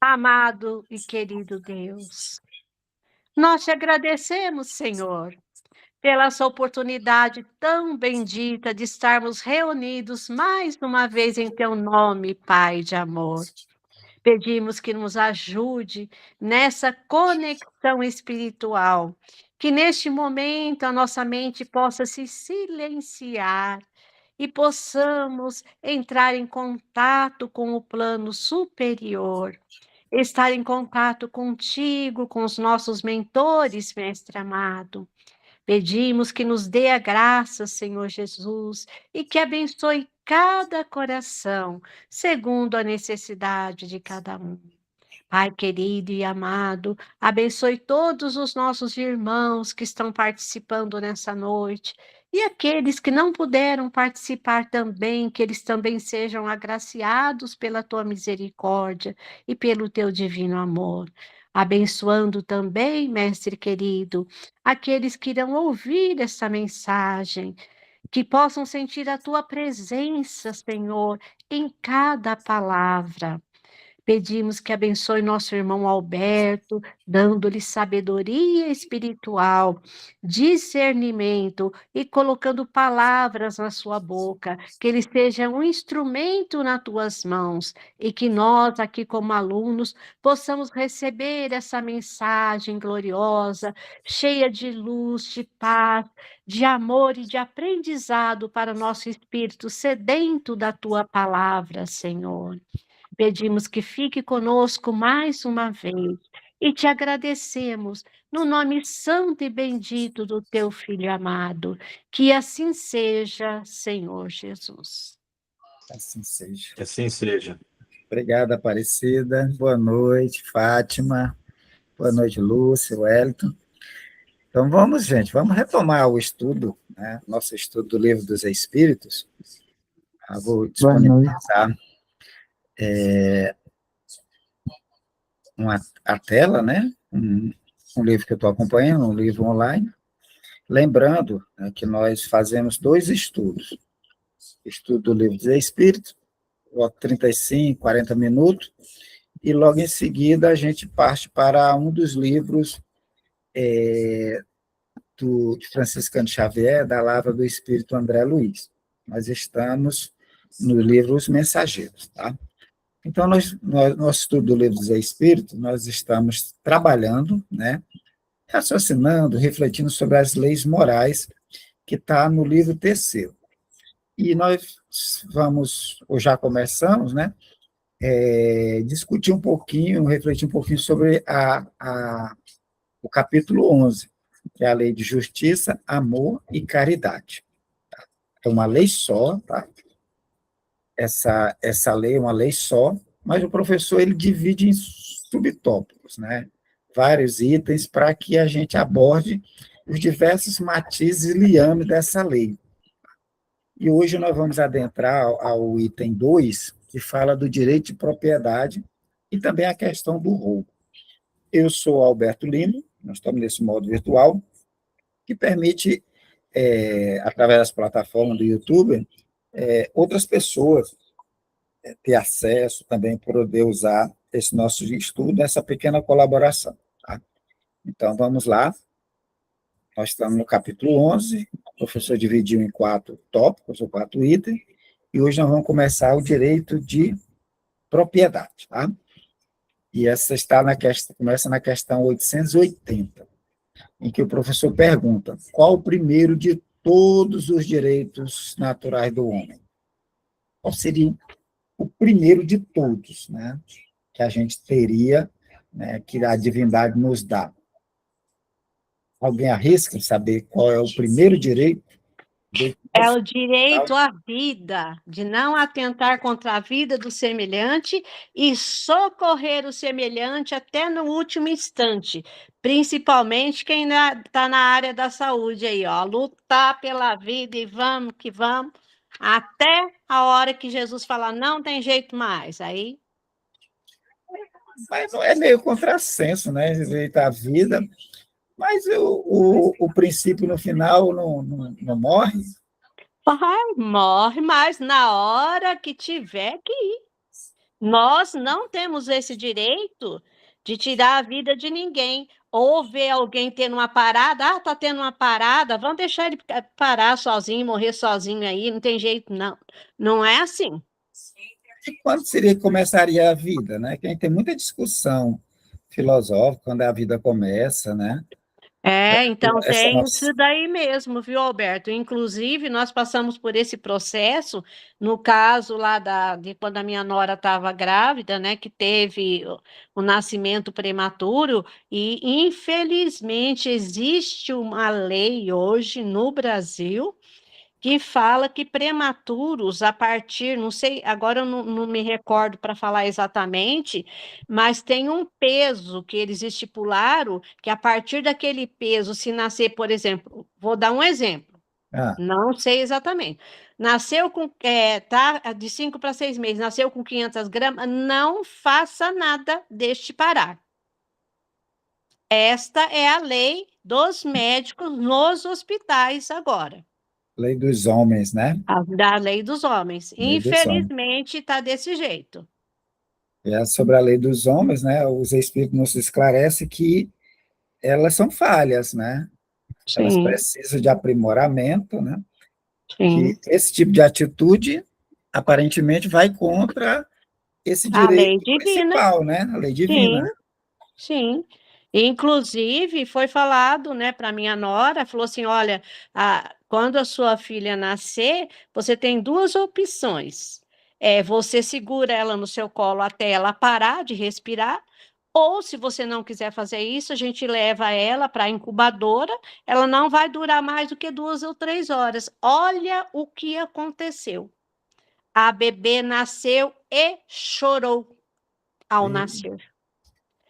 Amado e querido Deus, nós te agradecemos, Senhor, pela essa oportunidade tão bendita de estarmos reunidos mais uma vez em teu nome, Pai de amor. Pedimos que nos ajude nessa conexão espiritual, que neste momento a nossa mente possa se silenciar e possamos entrar em contato com o plano superior, estar em contato contigo, com os nossos mentores, Mestre amado. Pedimos que nos dê a graça, Senhor Jesus, e que abençoe cada coração, segundo a necessidade de cada um. Pai querido e amado, abençoe todos os nossos irmãos que estão participando nessa noite e aqueles que não puderam participar também, que eles também sejam agraciados pela tua misericórdia e pelo teu divino amor. Abençoando também, mestre querido, aqueles que irão ouvir essa mensagem, que possam sentir a tua presença, Senhor, em cada palavra. Pedimos que abençoe nosso irmão Alberto, dando-lhe sabedoria espiritual, discernimento e colocando palavras na sua boca, que ele seja um instrumento nas tuas mãos e que nós, aqui como alunos, possamos receber essa mensagem gloriosa, cheia de luz, de paz, de amor e de aprendizado para o nosso espírito sedento da tua palavra, Senhor. Pedimos que fique conosco mais uma vez e te agradecemos no nome santo e bendito do teu Filho amado. Que assim seja, Senhor Jesus. Assim seja. Que assim seja. Obrigado, Aparecida. Boa noite, Fátima. Boa noite, Lúcia, Wellington. Então vamos, gente, vamos retomar o estudo, né? Nosso estudo do Livro dos Espíritos. Eu vou disponibilizar a tela, né? Um livro que eu estou acompanhando, um livro online. Lembrando, né, que nós fazemos 2 estudos. Estudo do Livro dos Espíritos, 35, 40 minutos, e logo em seguida a gente parte para um dos livros de Franciscano Xavier, da Lavra do Espírito André Luiz. Nós estamos no livro Os Mensageiros, tá? Então, nosso estudo do Livro dos Espíritos, nós estamos trabalhando, né, raciocinando, refletindo sobre as leis morais que está no livro terceiro. E nós vamos, ou já começamos, né, discutir um pouquinho, refletir um pouquinho sobre o capítulo 11, que é a lei de justiça, amor e caridade. É uma lei só, tá? Essa lei é uma lei só, mas o professor ele divide em subtópicos, né? Vários itens para que a gente aborde os diversos matizes e liames dessa lei. E hoje nós vamos adentrar ao item 2, que fala do direito de propriedade e também a questão do roubo. Eu sou Alberto Lima, nós estamos nesse modo virtual, que permite, através das plataformas do YouTube, outras pessoas ter acesso também, poder usar esse nosso estudo, essa pequena colaboração. Tá? Então, vamos lá. Nós estamos no capítulo 11, o professor dividiu em 4 tópicos, ou 4 itens, e hoje nós vamos começar o direito de propriedade. Tá? E essa começa na questão 880, em que o professor pergunta: qual o primeiro de todos os direitos naturais do homem? Qual seria o primeiro de todos, né, que a gente teria, né, que a divindade nos dá? Alguém arrisca em saber qual é o primeiro direito? É o direito à vida, de não atentar contra a vida do semelhante e socorrer o semelhante até no último instante, principalmente quem está na área da saúde aí, ó, lutar pela vida e vamos que vamos, até a hora que Jesus falar, não tem jeito mais, aí... Mas é meio contrassenso, né, direito à vida, mas o princípio no final não morre. Ai, morre, mas na hora que tiver que ir. Nós não temos esse direito de tirar a vida de ninguém, ou ver alguém tendo uma parada, ah, tá tendo uma parada, vamos deixar ele parar sozinho, morrer sozinho aí, não tem jeito, não. Não é assim. E quando seria que começaria a vida, né? Que a gente tem muita discussão filosófica quando a vida começa, né? É, então Essa tem nossa, isso daí mesmo, viu, Alberto? Inclusive, nós passamos por esse processo, no caso lá de quando a minha nora estava grávida, né, que teve o nascimento prematuro, e infelizmente existe uma lei hoje no Brasil que fala que prematuros, a partir, não sei, agora eu não me recordo para falar exatamente, mas tem um peso que eles estipularam, que a partir daquele peso, se nascer, por exemplo, vou dar um exemplo, ah, não sei exatamente, nasceu com, tá, de 5 para 6 meses, nasceu com 500 gramas, não faça nada, deixe parar. Esta é a lei dos médicos nos hospitais agora. lei dos homens, né? Da lei dos homens. Lei dos homens. Infelizmente, está desse jeito. E é sobre a lei dos homens, né? Os espíritos nos esclarecem que elas são falhas, né? Elas Sim, precisam de aprimoramento, né? Que sim. esse tipo de atitude aparentemente vai contra esse A lei direito divina, principal, né? A lei divina. sim, sim. Inclusive, foi falado, né, para minha nora, falou assim, olha, quando a sua filha nascer, você tem duas opções. Você segura ela no seu colo até ela parar de respirar, ou se você não quiser fazer isso, a gente leva ela para a incubadora, ela não vai durar mais do que 2 ou 3 horas. Olha o que aconteceu. A bebê nasceu e chorou ao E, nascer.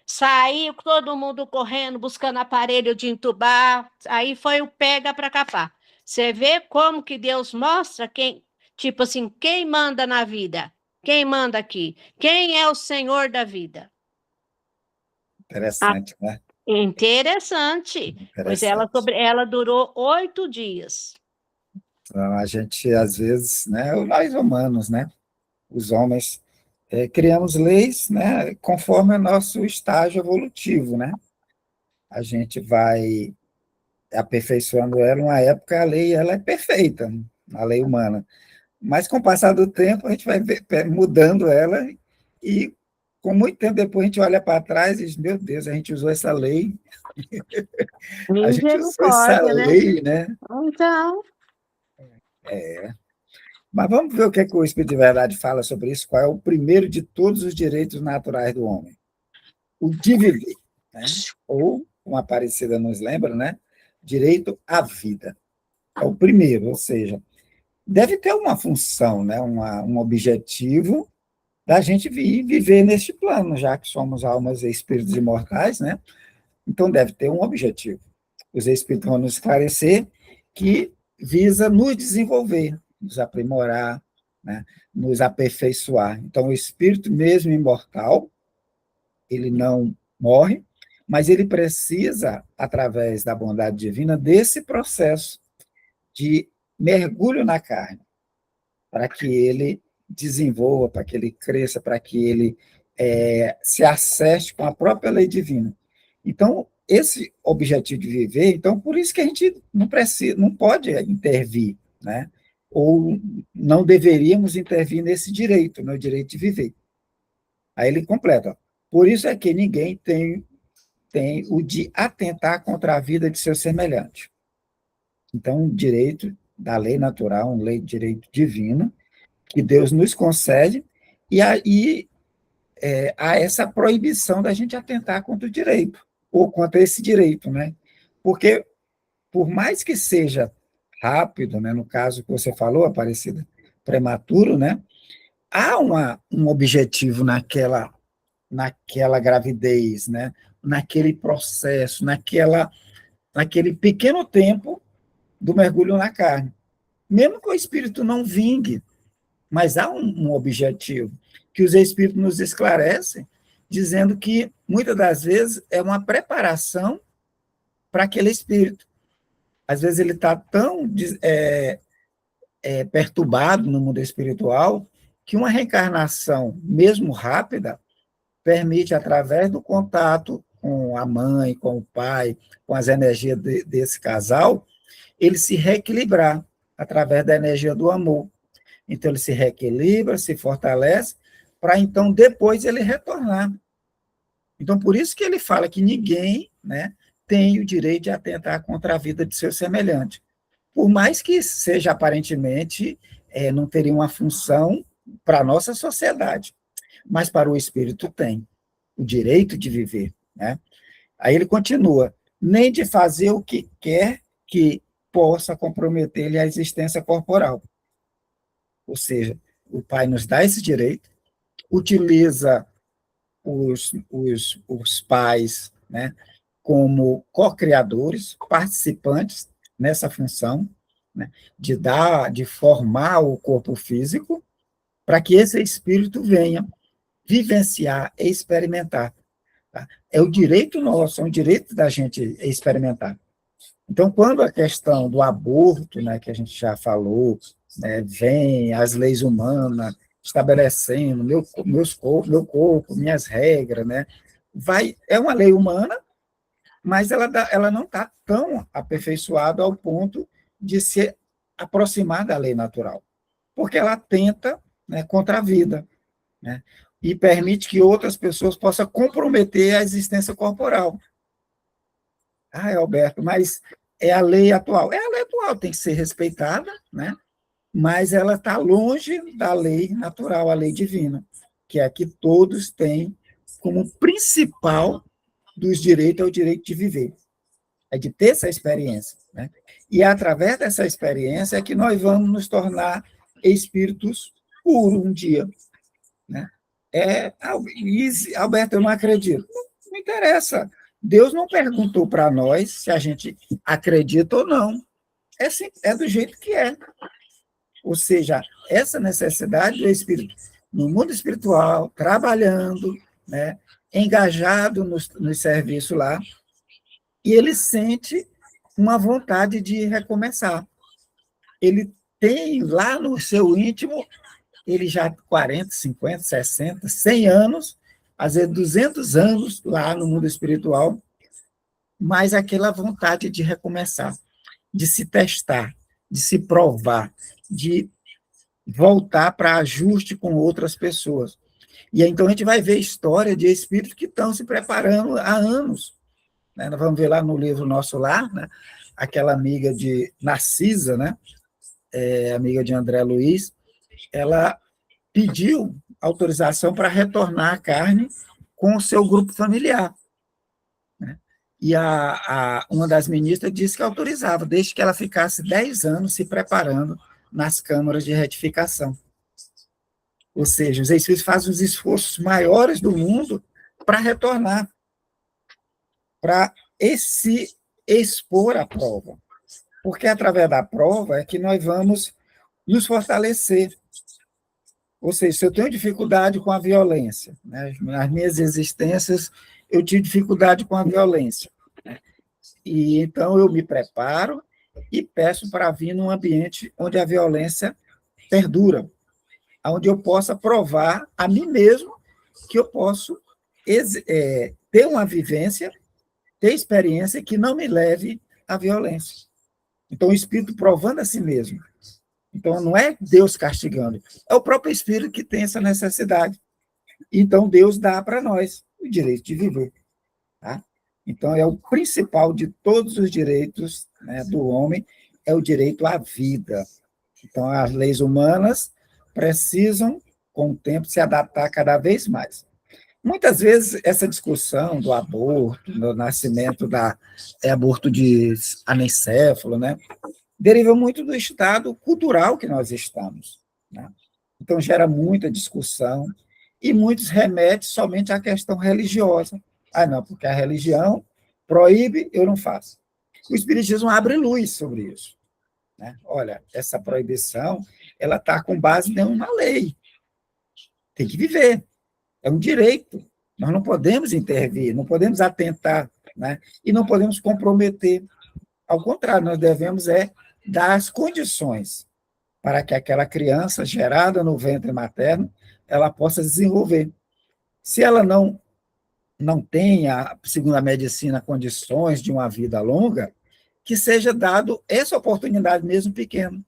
Saiu todo mundo correndo, buscando aparelho de entubar. Aí foi o pega para capar. Você vê como que Deus mostra quem, tipo assim, quem manda na vida? Quem manda aqui? Quem é o Senhor da vida? Ah, interessante, né? interessante. Pois Interessante. ela durou 8 dias. Então, a gente, às vezes, né? Nós humanos, né? Os homens criamos leis, né? Conforme o nosso estágio evolutivo, né? A gente vai aperfeiçoando ela. Uma época a lei ela é perfeita, a lei humana. Mas com o passar do tempo a gente vai mudando ela e com muito tempo depois a gente olha para trás e diz, meu Deus, a gente usou essa lei, a gente usou essa Misericórdia, né? lei, né? Então, Mas vamos ver o que, é que o Espírito de Verdade fala sobre isso, qual é o primeiro de todos os direitos naturais do homem. O de viver, né? Ou, como a Aparecida nos lembra, né? Direito à vida. É o primeiro, ou seja, deve ter uma função, né? Um objetivo da gente viver neste plano, já que somos almas e espíritos imortais, né? Então deve ter um objetivo. Os espíritos vão nos esclarecer que visa nos desenvolver, nos aprimorar, né? Nos aperfeiçoar. Então o espírito mesmo imortal, ele não morre, mas ele precisa, através da bondade divina, desse processo de mergulho na carne, para que ele desenvolva, para que ele cresça, para que ele se acerte com a própria lei divina. Então, esse objetivo de viver, então, por isso que a gente não precisa, não pode intervir, né? Ou não deveríamos intervir nesse direito, no direito de viver. Aí ele completa. Por isso é que ninguém tem o de atentar contra a vida de seu semelhante. Então, um direito da lei natural, um direito divino, que Deus nos concede, e aí há essa proibição da gente atentar contra o direito, ou contra esse direito, né? Porque, por mais que seja rápido, né, no caso que você falou, Aparecida, prematuro, né, há um objetivo naquela gravidez, né, naquele processo, naquele pequeno tempo do mergulho na carne. Mesmo que o espírito não vingue, mas há um objetivo que os espíritos nos esclarecem, dizendo que muitas das vezes é uma preparação para aquele espírito. Às vezes ele está tão perturbado no mundo espiritual, que uma reencarnação, mesmo rápida, permite, através do contato com a mãe, com o pai, com as energias desse casal, ele se reequilibrar através da energia do amor. Então, ele se reequilibra, se fortalece, para então, depois, ele retornar. Então, por isso que ele fala que ninguém, né, tem o direito de atentar contra a vida de seu semelhante. Por mais que seja, aparentemente, não teria uma função para a nossa sociedade, mas para o espírito tem o direito de viver, né? Aí ele continua, nem de fazer o que quer que possa comprometer-lhe a existência corporal. Ou seja, o Pai nos dá esse direito, utiliza os pais, né, como co-criadores, participantes nessa função, né, de formar o corpo físico, para que esse espírito venha vivenciar e experimentar. Tá? É o direito nosso, é um direito da gente experimentar. Então, quando a questão do aborto, né, que a gente já falou, né, vem as leis humanas estabelecendo meu corpo, minhas regras, né, é uma lei humana, mas ela não está tão aperfeiçoada ao ponto de se aproximar da lei natural, porque ela atenta, né, contra a vida, né, e permite que outras pessoas possam comprometer a existência corporal. Alberto, mas é a lei atual. É a lei atual, tem que ser respeitada, né? Mas ela está longe da lei natural, a lei divina, que é a que todos têm como principal dos direitos, é o direito de viver, é de ter essa experiência, né? E é através dessa experiência é que nós vamos nos tornar espíritos puros um dia, né? Alberto, eu não acredito. Não interessa. Deus não perguntou para nós se a gente acredita ou não. É do jeito que é. Ou seja, essa necessidade do espírito no mundo espiritual, trabalhando, né, engajado no serviço lá, e ele sente uma vontade de recomeçar. Ele tem lá no seu íntimo, ele já 40, 50, 60, 100 anos, às vezes 200 anos lá no mundo espiritual, mas aquela vontade de recomeçar, de se testar, de se provar, de voltar para ajuste com outras pessoas. E aí, então a gente vai ver história de espíritos que estão se preparando há anos. Né? Nós vamos ver lá no livro Nosso Lar, né? Aquela amiga de Narcisa, né? Amiga de André Luiz, ela pediu autorização para retornar à carne com o seu grupo familiar. Né? E uma das ministras disse que autorizava, desde que ela ficasse 10 anos se preparando nas câmaras de retificação. Ou seja, os espíritos fazem os esforços maiores do mundo para retornar, para se expor à prova. Porque através da prova é que nós vamos nos fortalecer. Ou seja, se eu tenho dificuldade com a violência, né, nas minhas existências, eu tive dificuldade com a violência. Né, e então eu me preparo e peço para vir num ambiente onde a violência perdura, onde eu possa provar a mim mesmo que eu posso ter uma vivência, ter experiência que não me leve à violência. Então, o espírito provando a si mesmo. Então, não é Deus castigando, é o próprio espírito que tem essa necessidade. Então, Deus dá para nós o direito de viver. Tá? Então, é o principal de todos os direitos, né, do homem, é o direito à vida. Então, as leis humanas precisam, com o tempo, se adaptar cada vez mais. Muitas vezes, essa discussão do aborto, do nascimento aborto de anencefalo, né, deriva muito do estado cultural que nós estamos. Né? Então, gera muita discussão e muitos remetem somente à questão religiosa. Não, porque a religião proíbe, eu não faço. O Espiritismo abre luz sobre isso. Né? Olha, essa proibição ela está com base em uma lei. Tem que viver. É um direito. Nós não podemos intervir, não podemos atentar, né? E não podemos comprometer. Ao contrário, nós devemos dar as condições para que aquela criança gerada no ventre materno, ela possa desenvolver. Se ela não tenha, segundo a medicina, condições de uma vida longa, que seja dado essa oportunidade mesmo pequeno,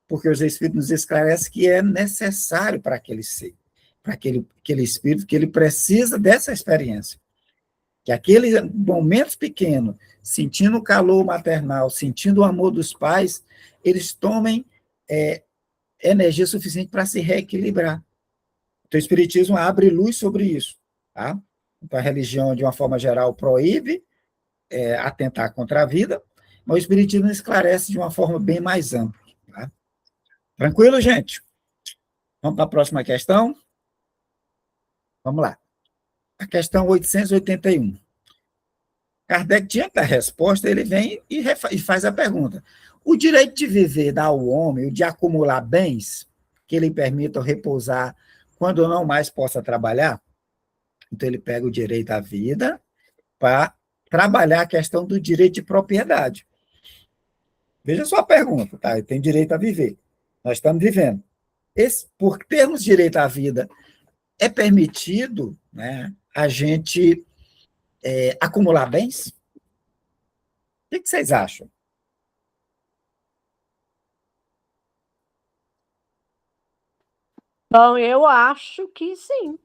porque os Espíritos nos esclarecem que é necessário para aquele ser, para aquele espírito, que ele precisa dessa experiência. Que aquele momento pequeno, sentindo o calor maternal, sentindo o amor dos pais, eles tomem energia suficiente para se reequilibrar. Então, o Espiritismo abre luz sobre isso. Tá? Então, a religião, de uma forma geral, proíbe atentar contra a vida, mas o Espiritismo esclarece de uma forma bem mais ampla. Tá? Tranquilo, gente? Vamos para a próxima questão? Vamos lá. A questão 881. Kardec, diante da resposta, ele vem e faz a pergunta. O direito de viver dá ao homem o de acumular bens que lhe permitam repousar quando não mais possa trabalhar? Então, ele pega o direito à vida para trabalhar a questão do direito de propriedade. Veja só a pergunta, tá? Ele tem direito a viver. Nós estamos vivendo. Por termos direito à vida, é permitido, né, a gente acumular bens? O que vocês acham? Bom, eu acho que sim,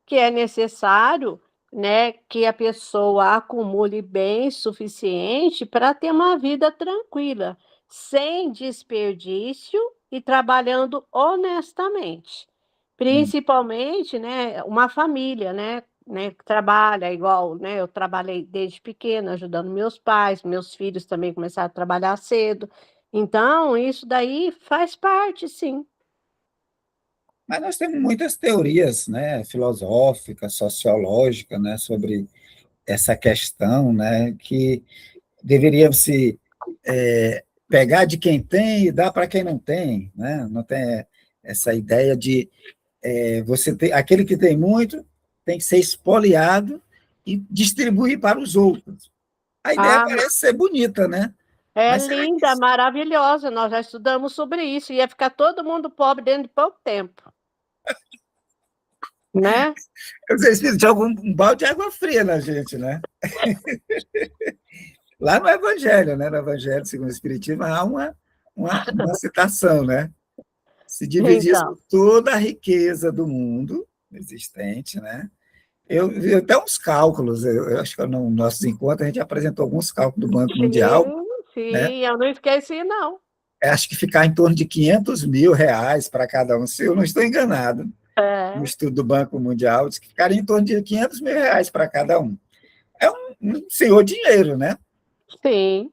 que é necessário, né, que a pessoa acumule bens suficiente para ter uma vida tranquila, sem desperdício e trabalhando honestamente. Principalmente, né, uma família, né, que trabalha igual, né, eu trabalhei desde pequena ajudando meus pais, meus filhos também começaram a trabalhar cedo. Então, isso daí faz parte, sim. Mas nós temos muitas teorias, né, filosóficas, sociológicas, né, sobre essa questão, né, que deveriam se pegar de quem tem e dar para quem não tem, né? Não tem essa ideia de você ter aquele que tem muito tem que ser espoliado e distribuir para os outros. A ideia Ah, parece ser bonita, né? é Mas será que linda, maravilhosa. Nós já estudamos sobre isso. Ia ficar todo mundo pobre dentro de pouco tempo, né? vocês jogam um balde de água fria na gente, né? Lá no Evangelho, né? No Evangelho, segundo o Espiritismo, há uma citação, né? Se Então, dividisse toda a riqueza do mundo existente, né? Eu vi até uns cálculos, eu acho que no nossos encontros a gente apresentou alguns cálculos do Banco Mundial, sim, né? sim, eu não esqueci, não. Acho que ficar em torno de R$ 500.000 para cada um, se eu não estou enganado, no É, estudo do Banco Mundial, diz que ficaria em torno de R$ 500.000 para cada um. É um senhor dinheiro, né? sim,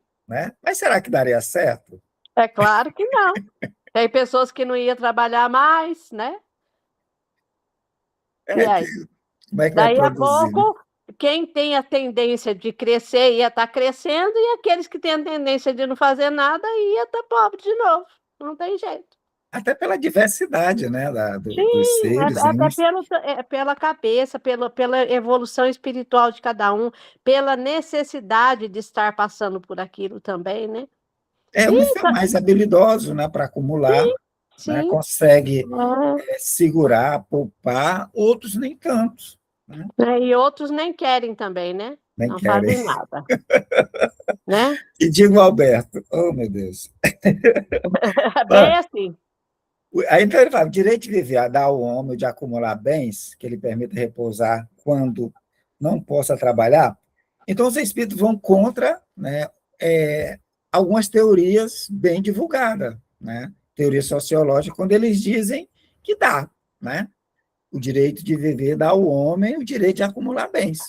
Mas será que daria certo? é claro que não. Tem pessoas que não iam trabalhar mais, né? E É, aí? como é que vai Daí a produzir, né? pouco, quem tem a tendência de crescer ia estar crescendo, e aqueles que têm a tendência de não fazer nada ia estar pobre de novo. Não tem jeito. Até pela diversidade, né, dos Sim, seres, até uns. pela cabeça, pela evolução espiritual de cada um, pela necessidade de estar passando por aquilo também, né? Uns E são mais habilidosos, né, para acumular, né, sim, consegue é, segurar, poupar, outros nem tanto, né, e outros nem querem também, né? nem Não querem. fazem nada, né? E digo, Alberto, oh meu Deus. Bem assim. Aí então ele fala, o direito de viver, a dar ao homem de acumular bens, que ele permita repousar quando não possa trabalhar. Então os espíritos vão contra, né, algumas teorias bem divulgadas, né, teoria sociológica, quando eles dizem que dá, né, o direito de viver dá ao homem o direito de acumular bens.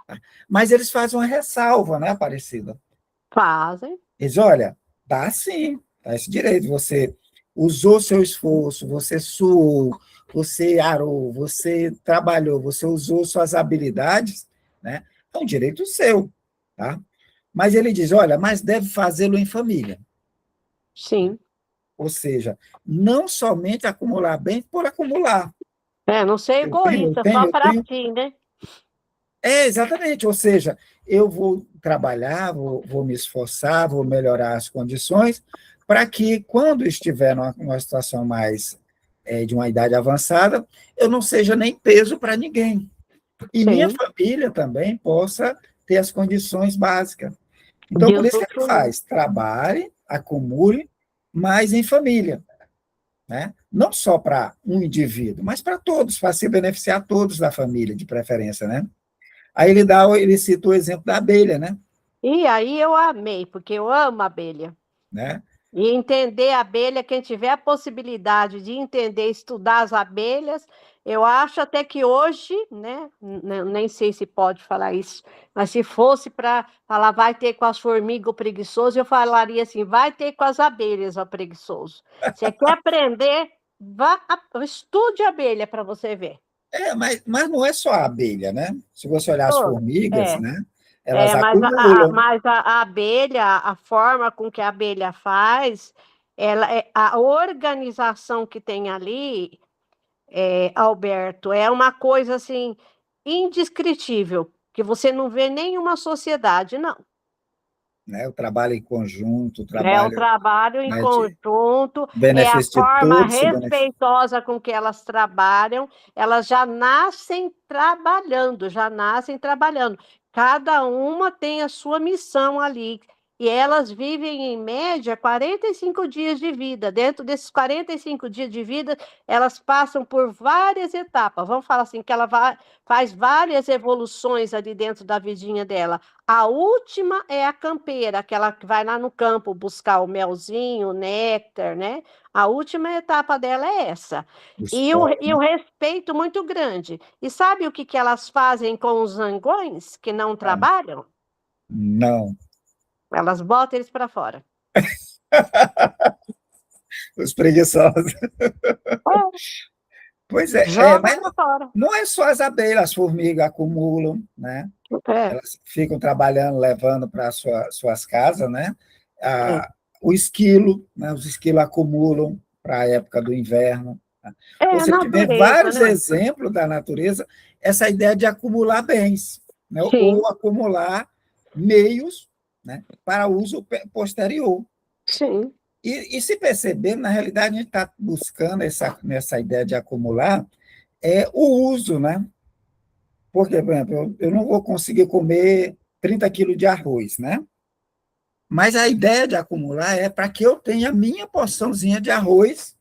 Tá? Mas eles fazem uma ressalva, né, Aparecida? Fazem. Eles, olha, dá sim, dá esse direito, você usou seu esforço, você suou, você arou, você trabalhou, você usou suas habilidades, né? É um direito seu, tá? Mas ele diz, olha, mas deve fazê-lo em família. Sim. Ou seja, não somente acumular bem por acumular. Não ser Eu tenho, eu egoísta, tenho, só eu para tenho. si, né? Exatamente, ou seja, eu vou trabalhar, vou me esforçar, vou melhorar as condições, para que, quando estiver numa situação mais de uma idade avançada, eu não seja nem peso para ninguém. E minha Sim, família também possa ter as condições básicas. Então, de por isso que ele usufruir. faz, trabalhe, acumule, mas em família, né? Não só para um indivíduo, mas para todos, para se beneficiar todos da família, de preferência, né? Aí ele cita o exemplo da abelha, E aí eu amei, porque eu amo abelha. né? E entender a abelha, quem tiver a possibilidade de entender, estudar as abelhas, eu acho até que hoje, né, nem sei se pode falar isso, mas se fosse para falar vai ter com as formigas o preguiçoso, eu falaria assim, vai ter com as abelhas o preguiçoso. Você quer aprender, estude abelha para você ver. Mas não é só a abelha, né? Se você olhar as Todas. formigas, É. né? Elas É, acumulam, mas a abelha, a forma com que a abelha faz, a organização que tem ali, Alberto, é uma coisa assim indescritível, que você não vê nenhuma sociedade, não. né? O trabalho em conjunto, o É o trabalho, trabalho em né, de conjunto, é a benefício de forma todos se beneficiam. respeitosa com que elas trabalham, elas já nascem trabalhando, já nascem trabalhando. Cada uma tem a sua missão ali. E elas vivem, em média, 45 dias de vida. Dentro desses 45 dias de vida, elas passam por várias etapas. Vamos falar assim, que faz várias evoluções ali dentro da vidinha dela. A última é a campeira, aquela que vai lá no campo buscar o melzinho, o néctar, né? A última etapa dela é essa. Os E o povos, respeito muito grande. E sabe o que que elas fazem com os zangões que não trabalham? não, Elas botam eles para fora. os preguiçosos. É, Pois joga mas para fora. não é só as abelhas, as formigas acumulam, né? É, Elas ficam trabalhando, levando para suas casas, né? é. O esquilo, né? Os esquilos acumulam para a época do inverno. Tá? É Ou a seja, a gente vê natureza, vários né? exemplos da natureza, essa ideia de acumular bens, né? Sim, Ou acumular meios, né? Para uso posterior. sim, Se perceber, na realidade, a gente está buscando nessa ideia de acumular o uso, né? Porque, por exemplo, eu não vou conseguir comer 30 quilos de arroz, né? Mas a ideia de acumular é para que eu tenha a minha porçãozinha de arroz,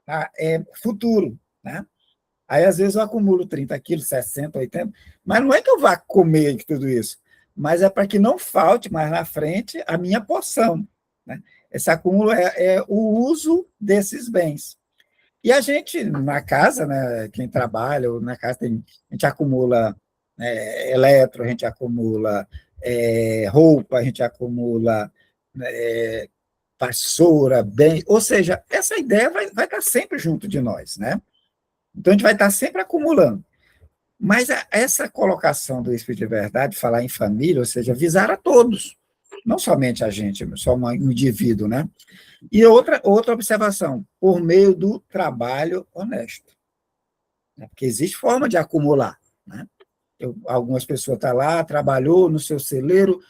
tá? Futuro, né? Aí, às vezes, eu acumulo 30 quilos, 60, 80, mas não é que eu vá comer tudo isso, mas é para que não falte mais na frente a minha porção, né? Esse acúmulo é o uso desses bens. E a gente, na casa, né, quem trabalha, ou na casa, a gente acumula eletro, a gente acumula roupa, a gente acumula vassoura, bem. Ou seja, essa ideia vai estar sempre junto de nós, né? Então, a gente vai estar sempre acumulando. Mas essa colocação do Espírito de Verdade, falar em família, ou seja, visar a todos, não somente a gente, só um indivíduo, né? E outra observação, por meio do trabalho honesto, né? Porque existe forma de acumular, né? Algumas pessoas estão lá, trabalhou no seu celeiro,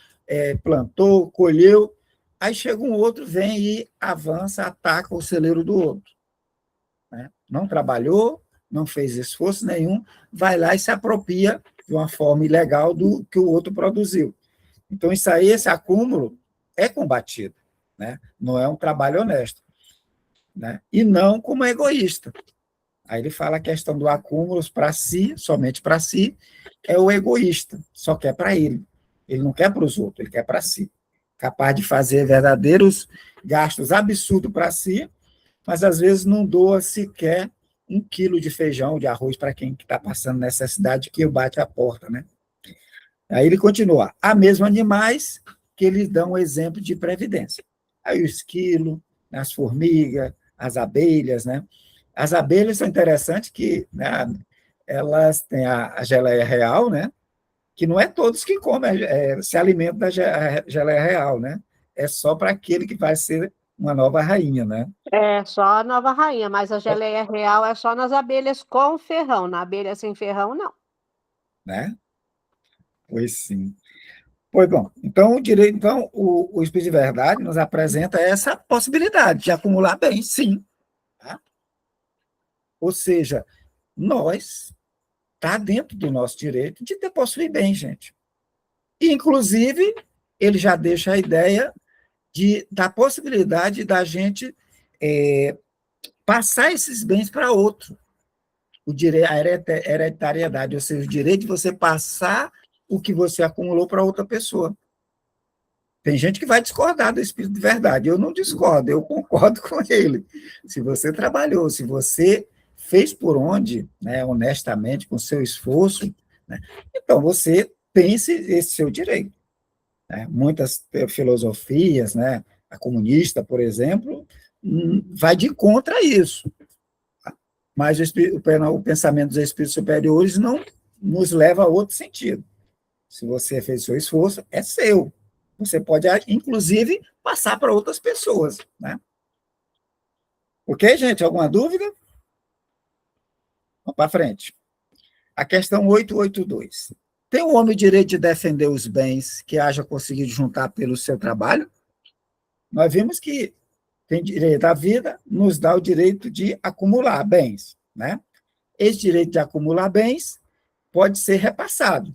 plantou, colheu, aí chega um outro, vem e avança, ataca o celeiro do outro, né? Não trabalhou, não fez esforço nenhum, vai lá e se apropria de uma forma ilegal do que o outro produziu. Então, isso aí, esse acúmulo é combatido, né? Não é um trabalho honesto, né? E não como egoísta. Aí ele fala a questão do acúmulo para si, somente para si, é o egoísta, só quer para ele. Ele não quer para os outros, ele quer para si. Capaz de fazer verdadeiros gastos absurdos para si, mas às vezes não doa sequer 1 quilo de feijão, de arroz para quem está passando necessidade que o bate à porta, né? Aí ele continua, há mesmo animais que eles dão um exemplo de previdência. Aí o esquilo, as formigas, as abelhas, né? As abelhas são interessantes que, né, elas têm a geleia real, né? Que não é todos que comem, se alimentam da geleia real, né? É só para aquele que vai ser uma nova rainha, né? é só a nova rainha, mas a geleia real é só nas abelhas com ferrão, na abelha sem ferrão, não. Né? Pois sim. Pois bom, então o Espírito de Verdade nos apresenta essa possibilidade de acumular bens, sim. Tá? Ou seja, nós está dentro do nosso direito de ter possuir bens, gente. E, inclusive, ele já deixa a ideia da possibilidade da gente passar esses bens para outro. A hereditariedade, ou seja, o direito de você passar o que você acumulou para outra pessoa. Tem gente que vai discordar do Espírito de Verdade. Eu não discordo, eu concordo com ele. Se você trabalhou, se você fez por onde, né, honestamente, com seu esforço, né, então você tem esse seu direito. Né? Muitas filosofias, né, a comunista, por exemplo, vai de contra isso. Mas o pensamento dos espíritos superiores não nos leva a outro sentido. Se você fez seu esforço, é seu. Você pode, inclusive, passar para outras pessoas. Né? Ok, gente? Alguma dúvida? Vamos para frente. A questão 882. Tem o homem o direito de defender os bens que haja conseguido juntar pelo seu trabalho? Nós vimos que tem direito à vida, nos dá o direito de acumular bens. Né? Esse direito de acumular bens pode ser repassado.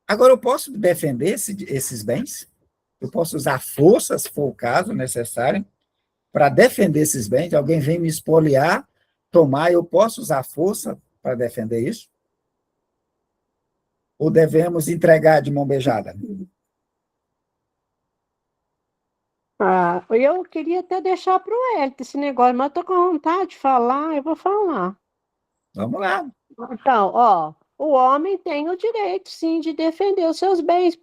Agora, eu posso defender esses bens? Eu posso usar força, se for o caso necessário, para defender esses bens? Alguém vem me espoliar, tomar, eu posso usar força para defender isso? Ou devemos entregar de mão beijada? Eu queria até deixar para o Hélio esse negócio, mas estou com vontade de falar, eu vou falar. Vamos lá. Então, o homem tem o direito, sim, de defender os seus bens,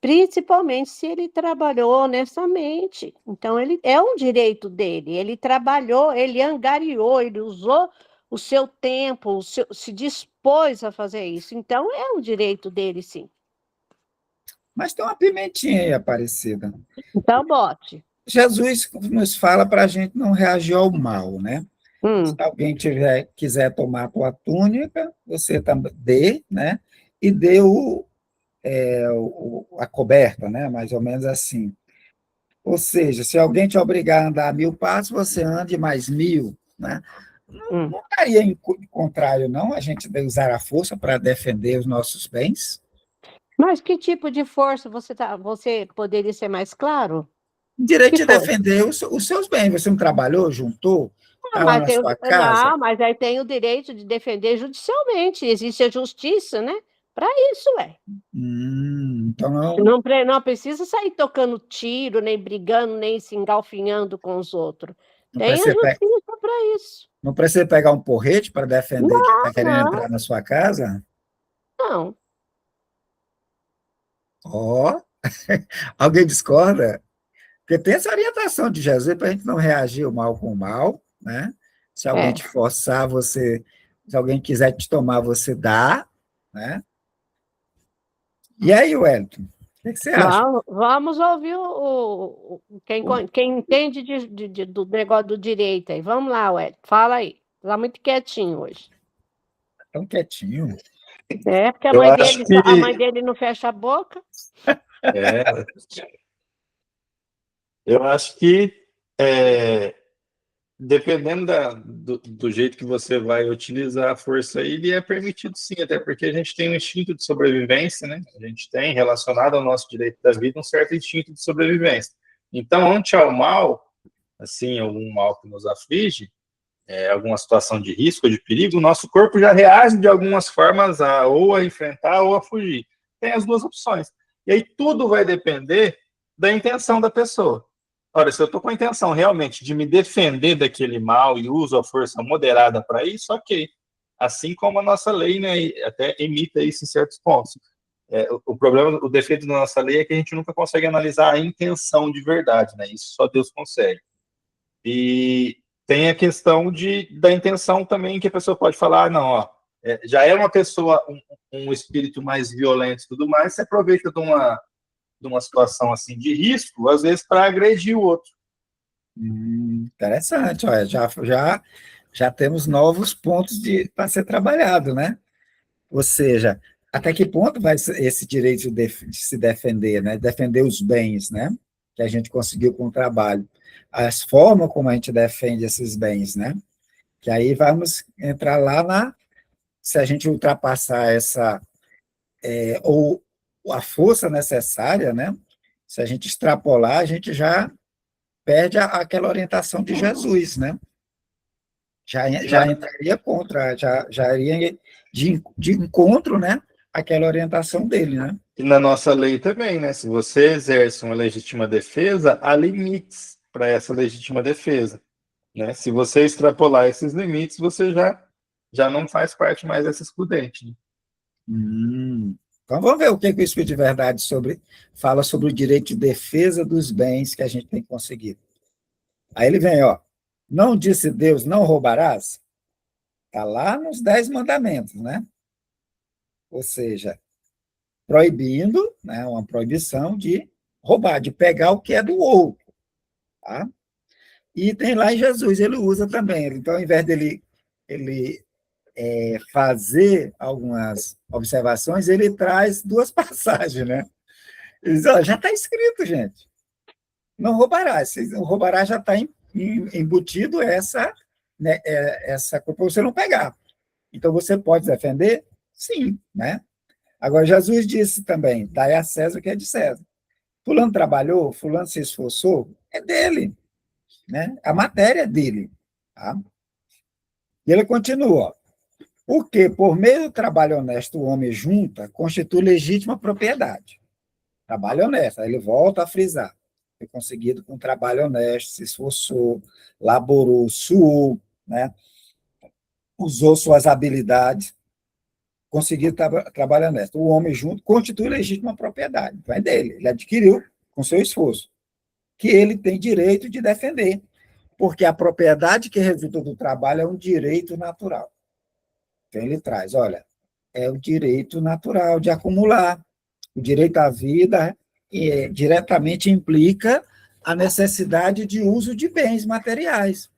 principalmente se ele trabalhou honestamente. Então, ele é um direito dele. Ele trabalhou, ele angariou, ele usou o seu tempo, se dispôs a fazer isso. Então, é um direito dele, sim. Mas tem uma pimentinha aí, Aparecida. Então, bote. Jesus nos fala para a gente não reagir ao mal, né? Se alguém quiser tomar a tua túnica, você também dê, né? E dê a coberta, né? Mais ou menos assim. Ou seja, se alguém te obrigar a andar 1000 passos, você ande mais 1000, né? Não estaria em contrário, não, a gente usar a força para defender os nossos bens? Mas que tipo de força você poderia ser mais claro? Direito Que de força? defender os seus bens. Você não trabalhou, juntou, está lá Mas na sua casa? não, mas aí tem o direito de defender judicialmente. Existe a justiça, né? Para isso, é. Então não, Não precisa sair tocando tiro, nem brigando, nem se engalfinhando com os outros. não Tem a precisa, justiça para isso. não precisa pegar um porrete para defender quem está Não, querendo não, entrar na sua casa? não. Ó, alguém discorda? Porque tem essa orientação de Jesus para a gente não reagir o mal com o mal, né? Se alguém É. te forçar, se alguém quiser te tomar, você dá, né? E aí, Wellington, o que você acha? Vamos ouvir quem entende do negócio do direito aí. Vamos lá, Ué. Fala aí. Está muito quietinho hoje. Tão quietinho. É, porque Eu acho a mãe que dele não fecha a boca. é, eu acho que dependendo do jeito que você vai utilizar a força aí, ele é permitido sim, até porque a gente tem um instinto de sobrevivência, né? A gente tem relacionado ao nosso direito da vida um certo instinto de sobrevivência. Então, ante ao mal, assim, algum mal que nos aflige, alguma situação de risco, de perigo, o nosso corpo já reage de algumas formas ou a enfrentar ou a fugir. Tem as duas opções. E aí tudo vai depender da intenção da pessoa. Ora, se eu estou com a intenção realmente de me defender daquele mal e uso a força moderada para isso, ok. Assim como a nossa lei, né, até imita isso em certos pontos. O problema, o defeito da nossa lei é que a gente nunca consegue analisar a intenção de verdade, né? Isso só Deus consegue. E tem a questão da intenção também, que a pessoa pode falar, não, ó, já é uma pessoa, um espírito mais violento e tudo mais, se aproveita de uma situação assim de risco, às vezes para agredir o outro. Interessante, olha, já temos novos pontos para ser trabalhado, né? Ou seja, Até que ponto vai esse direito de se defender, né? Defender os bens, né? Que a gente conseguiu com o trabalho. As formas como a gente defende esses bens, né? Que aí vamos entrar lá se a gente ultrapassar ou a força necessária, né? Se a gente extrapolar, a gente já perde aquela orientação de Jesus, né? Já entraria contra, já iria de encontro, né? Aquela orientação dele, né? E na nossa lei também, né? Se você exerce uma legítima defesa, há limites para essa legítima defesa, né? Se você extrapolar esses limites, você já não faz parte mais dessa excludente, né? Então, vamos ver o que o Espírito de Verdade fala sobre o direito de defesa dos bens que a gente tem conseguido. Aí ele vem, ó, não disse Deus, não roubarás? Está lá nos 10 mandamentos, né? Ou seja, proibindo, né, uma proibição de roubar, de pegar o que é do outro, tá? E tem lá em Jesus, ele usa também. Então, ao invés dele fazer algumas observações, ele traz duas passagens, né? Ele diz, ó, já está escrito, gente. Não roubarás. O roubarás já está embutido né, essa coisa para você não pegar. Então, você pode defender? Sim, né? Agora, Jesus disse também, dai a César o que é de César. Fulano trabalhou, fulano se esforçou, é dele, né? A matéria é dele. Tá? E ele continua, o que, por meio do trabalho honesto, o homem junta, constitui legítima propriedade. Trabalho honesto. Aí ele volta a frisar. Foi conseguido com trabalho honesto, se esforçou, laborou, suou, né? Usou suas habilidades, conseguiu trabalho honesto. O homem junto constitui legítima propriedade. Então é dele. Ele adquiriu com seu esforço, que ele tem direito de defender, porque a propriedade que resulta do trabalho é um direito natural. Então ele traz, olha, é o direito natural de acumular. O direito à vida diretamente implica a necessidade de uso de bens materiais.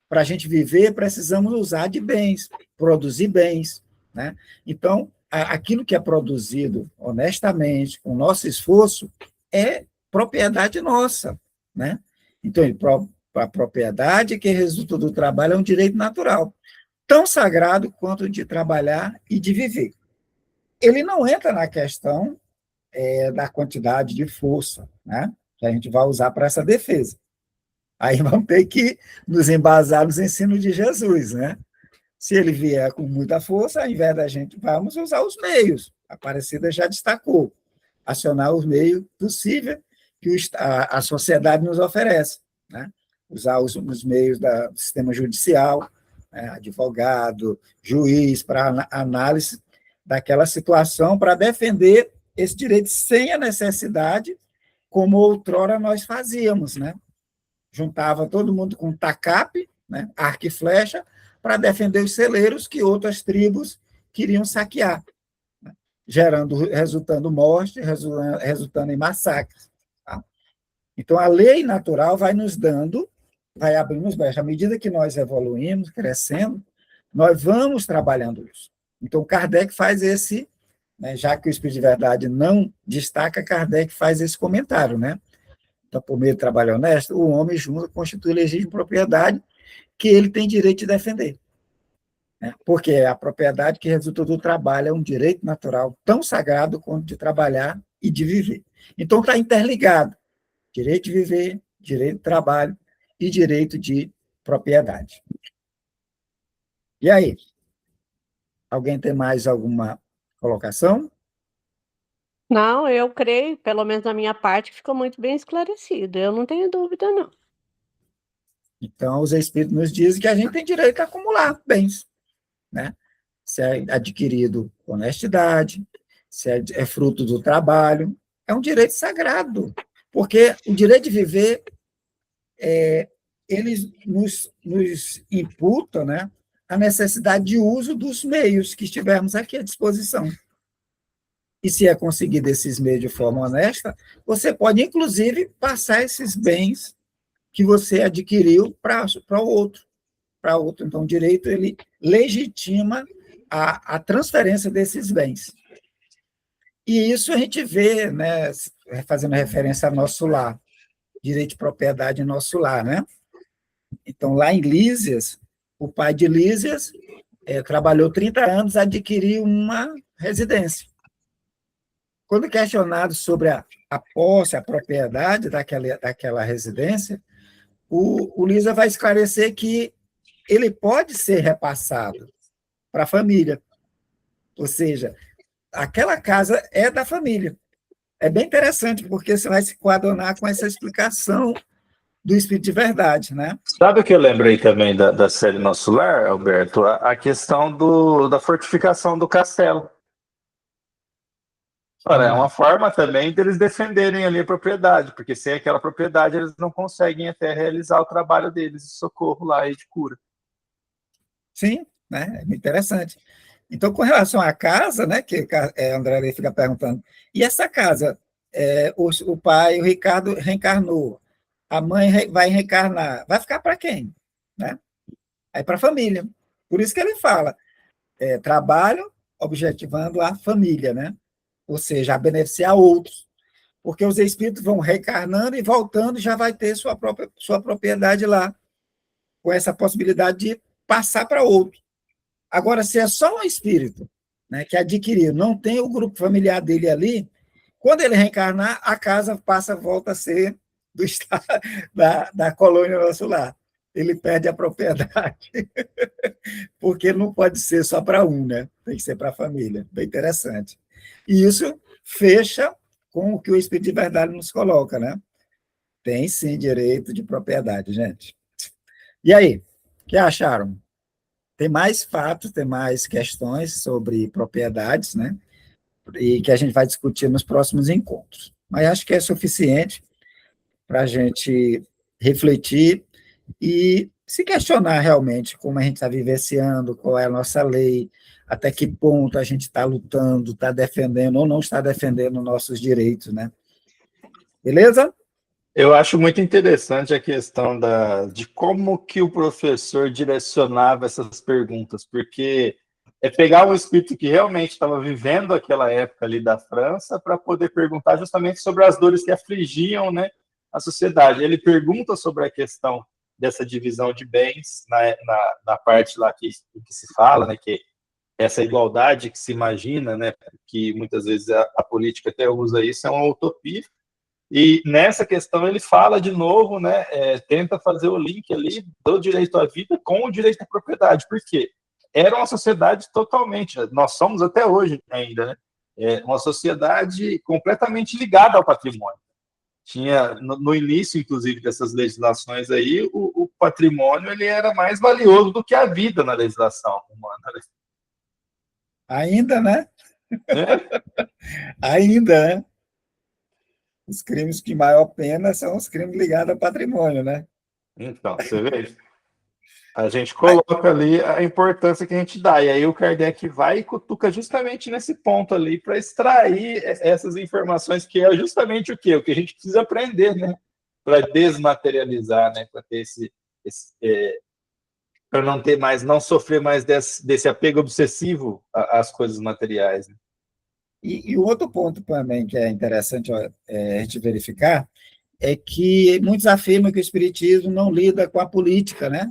Para a gente viver, precisamos usar de bens, produzir bens, né? Então, aquilo que é produzido honestamente, com o nosso esforço, é propriedade nossa, né? Então, a propriedade que resulta do trabalho é um direito natural, tão sagrado quanto o de trabalhar e de viver. Ele não entra na questão da quantidade de força, né, que a gente vai usar para essa defesa. Aí vamos ter que nos embasar nos ensinos de Jesus, né? Se ele vier com muita força, ao invés da gente, vamos usar os meios. A Aparecida já destacou, acionar os meios possíveis que a sociedade nos oferece, né? Usar os meios do sistema judicial, né? Advogado, juiz, para análise daquela situação, para defender esse direito sem a necessidade, como outrora nós fazíamos, né? Juntava todo mundo com tacape, né? Arco e flecha, para defender os celeiros que outras tribos queriam saquear, né? Resultando morte, resultando em massacres. Tá? Então, a lei natural vai nos dando, vai abrindo os brechas. À medida que nós evoluímos, crescendo, nós vamos trabalhando isso. Então, Kardec faz esse, né, já que o Espírito de Verdade não destaca, Kardec faz esse comentário, né? Então, por meio do trabalho honesto, o homem junto constitui legítima propriedade que ele tem direito de defender. Né? Porque a propriedade que resulta do trabalho é um direito natural tão sagrado quanto de trabalhar e de viver. Então, está interligado. Direito de viver, direito de trabalho e direito de propriedade. E aí? Alguém tem mais alguma colocação? Não, eu creio, pelo menos da minha parte, que ficou muito bem esclarecido. Eu não tenho dúvida, não. Então, os Espíritos nos dizem que a gente tem direito a acumular bens, né? Se é adquirido com honestidade, se é fruto do trabalho, é um direito sagrado, porque o direito de viver, eles nos imputam, né, a necessidade de uso dos meios que estivermos aqui à disposição. E se é conseguido esses meios de forma honesta, você pode, inclusive, passar esses bens que você adquiriu para o outro. Então, o direito ele legitima a transferência desses bens. E isso a gente vê, né, fazendo referência ao nosso lar, direito de propriedade em nosso lar, né? Então, lá em Lísias, o pai de Lísias trabalhou 30 anos, adquiriu uma residência. Quando questionado sobre a posse, a propriedade daquela residência, o Lisa vai esclarecer que ele pode ser repassado para a família. Ou seja, aquela casa é da família. É bem interessante, porque você vai se coadunar com essa explicação do Espírito de Verdade, né? Sabe o que eu lembrei também da série Nosso Lar, Alberto? A questão da fortificação do castelo. Ora, é uma forma também deles defenderem ali a propriedade, porque sem aquela propriedade eles não conseguem até realizar o trabalho deles de socorro lá e de cura. Sim, né? É interessante. Então, com relação à casa, né, que André ali fica perguntando, e essa casa, o pai, o Ricardo, reencarnou, a mãe vai reencarnar, vai ficar para quem? Né? Aí para a família. Por isso que ele fala, trabalho objetivando a família, né? Ou seja, a beneficiar outros. Porque os espíritos vão reencarnando e voltando, já vai ter sua propriedade lá, com essa possibilidade de passar para outro. Agora, se é só um espírito, né, que adquiriu, não tem o grupo familiar dele ali, quando ele reencarnar, a casa volta a ser do estado, da colônia nosso lar. Ele perde a propriedade. Porque não pode ser só para um, né? Tem que ser para a família. Bem interessante. E isso fecha com o que o Espírito de Verdade nos coloca, né? Tem sim direito de propriedade, gente. E aí, o que acharam? Tem mais fatos, tem mais questões sobre propriedades, né? E que a gente vai discutir nos próximos encontros. Mas acho que é suficiente para a gente refletir e se questionar realmente como a gente está vivenciando, qual é a nossa lei, até que ponto a gente está lutando, está defendendo ou não está defendendo nossos direitos, né? Beleza? Eu acho muito interessante a questão de como que o professor direcionava essas perguntas, porque é pegar um espírito que realmente estava vivendo aquela época ali da França para poder perguntar justamente sobre as dores que afligiam, né, a sociedade. Ele pergunta sobre a questão dessa divisão de bens na parte lá que se fala, né, que essa igualdade que se imagina, né, que muitas vezes a política até usa isso, é uma utopia. E nessa questão ele fala de novo, né, tenta fazer o link ali do direito à vida com o direito à propriedade. Por quê? Era uma sociedade totalmente, nós somos até hoje ainda, né, uma sociedade completamente ligada ao patrimônio. Tinha, no início, inclusive, dessas legislações aí, o patrimônio ele era mais valioso do que a vida na legislação humana. Né? Ainda, né? É? Ainda, né? Os crimes que maior pena são os crimes ligados ao patrimônio, né? Então, você vê, a gente coloca ali a importância que a gente dá, e aí o Kardec vai e cutuca justamente nesse ponto ali para extrair essas informações, que é justamente o quê? O que a gente precisa aprender, né? Para desmaterializar, né? Para ter para não ter mais, não sofrer mais desse apego obsessivo às coisas materiais. Né? E o outro ponto também que é interessante a gente verificar é que muitos afirmam que o Espiritismo não lida com a política, né?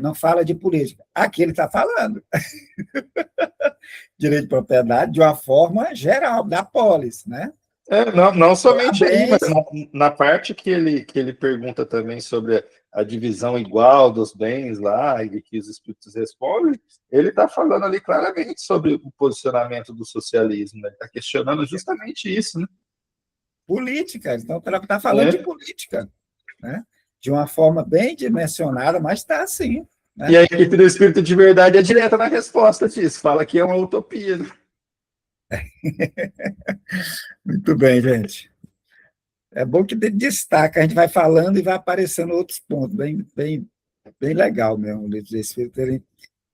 Não fala de política. Aqui ele está falando. Direito de propriedade de uma forma geral, da polis, né? Não somente aí, mas Parabéns. na parte que ele pergunta também sobre a divisão igual dos bens lá, e que os espíritos respondem, ele está falando ali claramente sobre o posicionamento do socialismo, né? Ele está questionando justamente isso, né? Política, então está falando de política, né? De uma forma bem dimensionada, mas está assim. Né? E a equipe do Espírito de Verdade é direta na resposta disso, fala que é uma utopia. Né? Muito bem, gente. É bom que destaca, a gente vai falando e vai aparecendo outros pontos, bem legal mesmo. O livro do Espírito,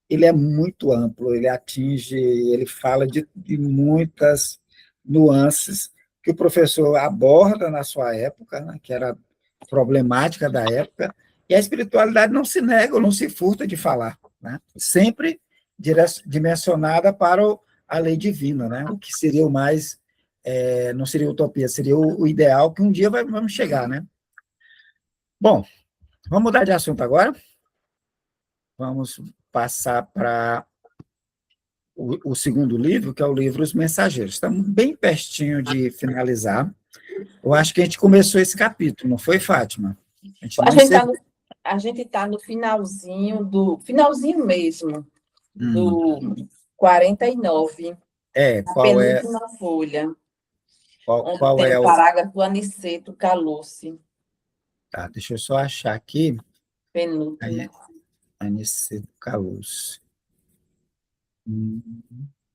ele é muito amplo, ele atinge, ele fala de muitas nuances que o professor aborda na sua época, né, que era problemática da época, e a espiritualidade não se nega ou não se furta de falar, né, sempre dimensionada para a lei divina, né? O que seria o mais, não seria utopia, seria o ideal que um dia vamos chegar, né? Bom, vamos mudar de assunto agora. Vamos passar para o segundo livro, que é o livro Os Mensageiros. Estamos bem pertinho de finalizar. Eu acho que a gente começou esse capítulo, não foi, Fátima? A gente está no finalzinho mesmo, do 49. Qual é? A penúltima folha. Qual tem é o parágrafo do Aniceto Calucci. Tá, deixa eu só achar aqui. Penúltima. Aniceto Calucci.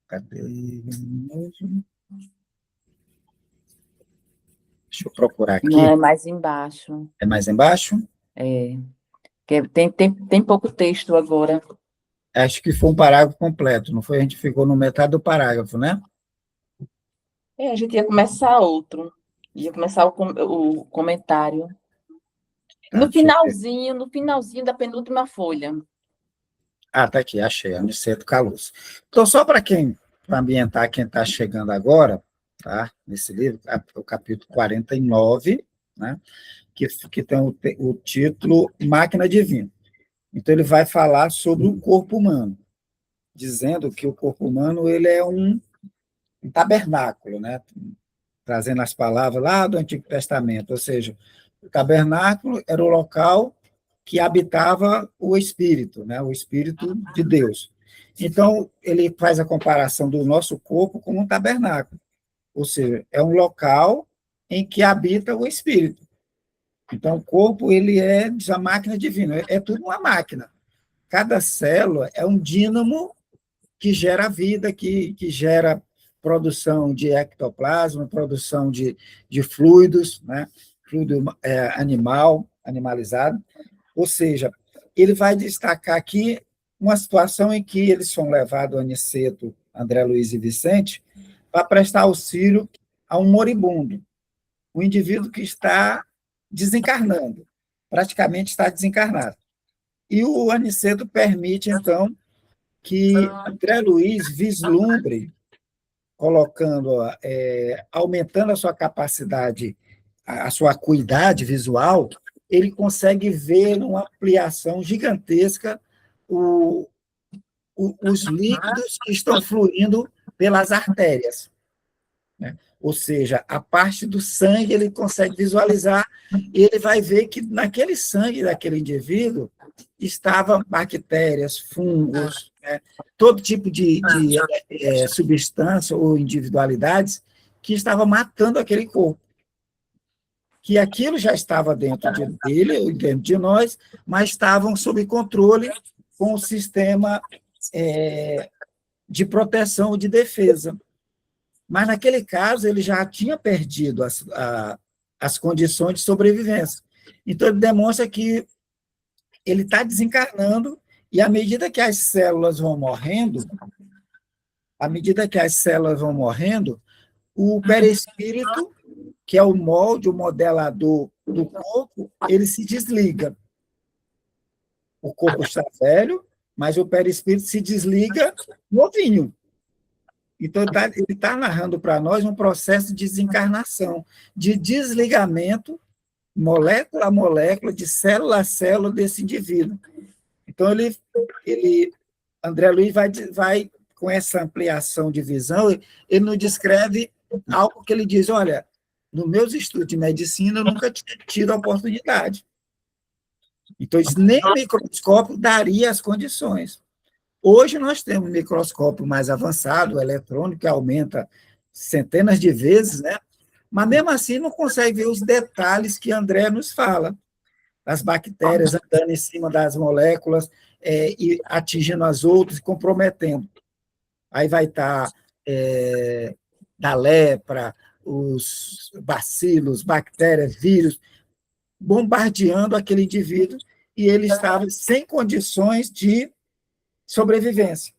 Cadê mesmo? Deixa eu procurar aqui. Não, é mais embaixo. É mais embaixo? Tem pouco texto agora. Acho que foi um parágrafo completo, não foi? A gente ficou no metade do parágrafo, né? A gente ia começar outro. Ia começar o comentário. Tá, No finalzinho da penúltima folha. Tá aqui, achei, Aniceto Calucci. Então, só para ambientar quem está chegando agora, tá? Nesse livro, o capítulo 49, né? Que tem o título Máquina Divina. Então, ele vai falar sobre o corpo humano, dizendo que o corpo humano ele é um tabernáculo, né? Trazendo as palavras lá do Antigo Testamento, ou seja, o tabernáculo era o local que habitava o Espírito, né? O Espírito de Deus. Então, ele faz a comparação do nosso corpo com um tabernáculo, ou seja, é um local em que habita o Espírito. Então, o corpo ele é a máquina divina, é tudo uma máquina. Cada célula é um dínamo que gera vida, que gera produção de ectoplasma, produção de fluidos, né? Fluido animalizado. Ou seja, ele vai destacar aqui uma situação em que eles são levados, Aniceto, André Luiz e Vicente, para prestar auxílio a um moribundo, um indivíduo que está desencarnando, praticamente está desencarnado. E o Aniceto permite, então, que André Luiz vislumbre, aumentando a sua capacidade, a sua acuidade visual, ele consegue ver numa ampliação gigantesca os líquidos que estão fluindo pelas artérias, né? Ou seja, a parte do sangue ele consegue visualizar e ele vai ver que naquele sangue daquele indivíduo estavam bactérias, fungos, né? Todo tipo de substância ou individualidades que estavam matando aquele corpo. Que aquilo já estava dentro dele, ou dentro de nós, mas estavam sob controle com o sistema de proteção, de defesa. Mas, naquele caso, ele já tinha perdido as condições de sobrevivência. Então, ele demonstra que ele está desencarnando e, à medida que as células vão morrendo, o perispírito, que é o molde, o modelador do corpo, ele se desliga. O corpo está velho, mas o perispírito se desliga novinho. Então, ele está narrando para nós um processo de desencarnação, de desligamento, molécula a molécula, de célula a célula desse indivíduo. Então, André Luiz vai com essa ampliação de visão, ele nos descreve algo que ele diz, olha, nos meus estudos de medicina, eu nunca tinha tido a oportunidade. Então, nem o microscópio daria as condições. Hoje nós temos um microscópio mais avançado, eletrônico, que aumenta centenas de vezes, né? Mas mesmo assim não consegue ver os detalhes que André nos fala. As bactérias andando em cima das moléculas e atingindo as outras, comprometendo. Aí vai estar da lepra, os bacilos, bactérias, vírus, bombardeando aquele indivíduo e ele estava sem condições de sobrevivência.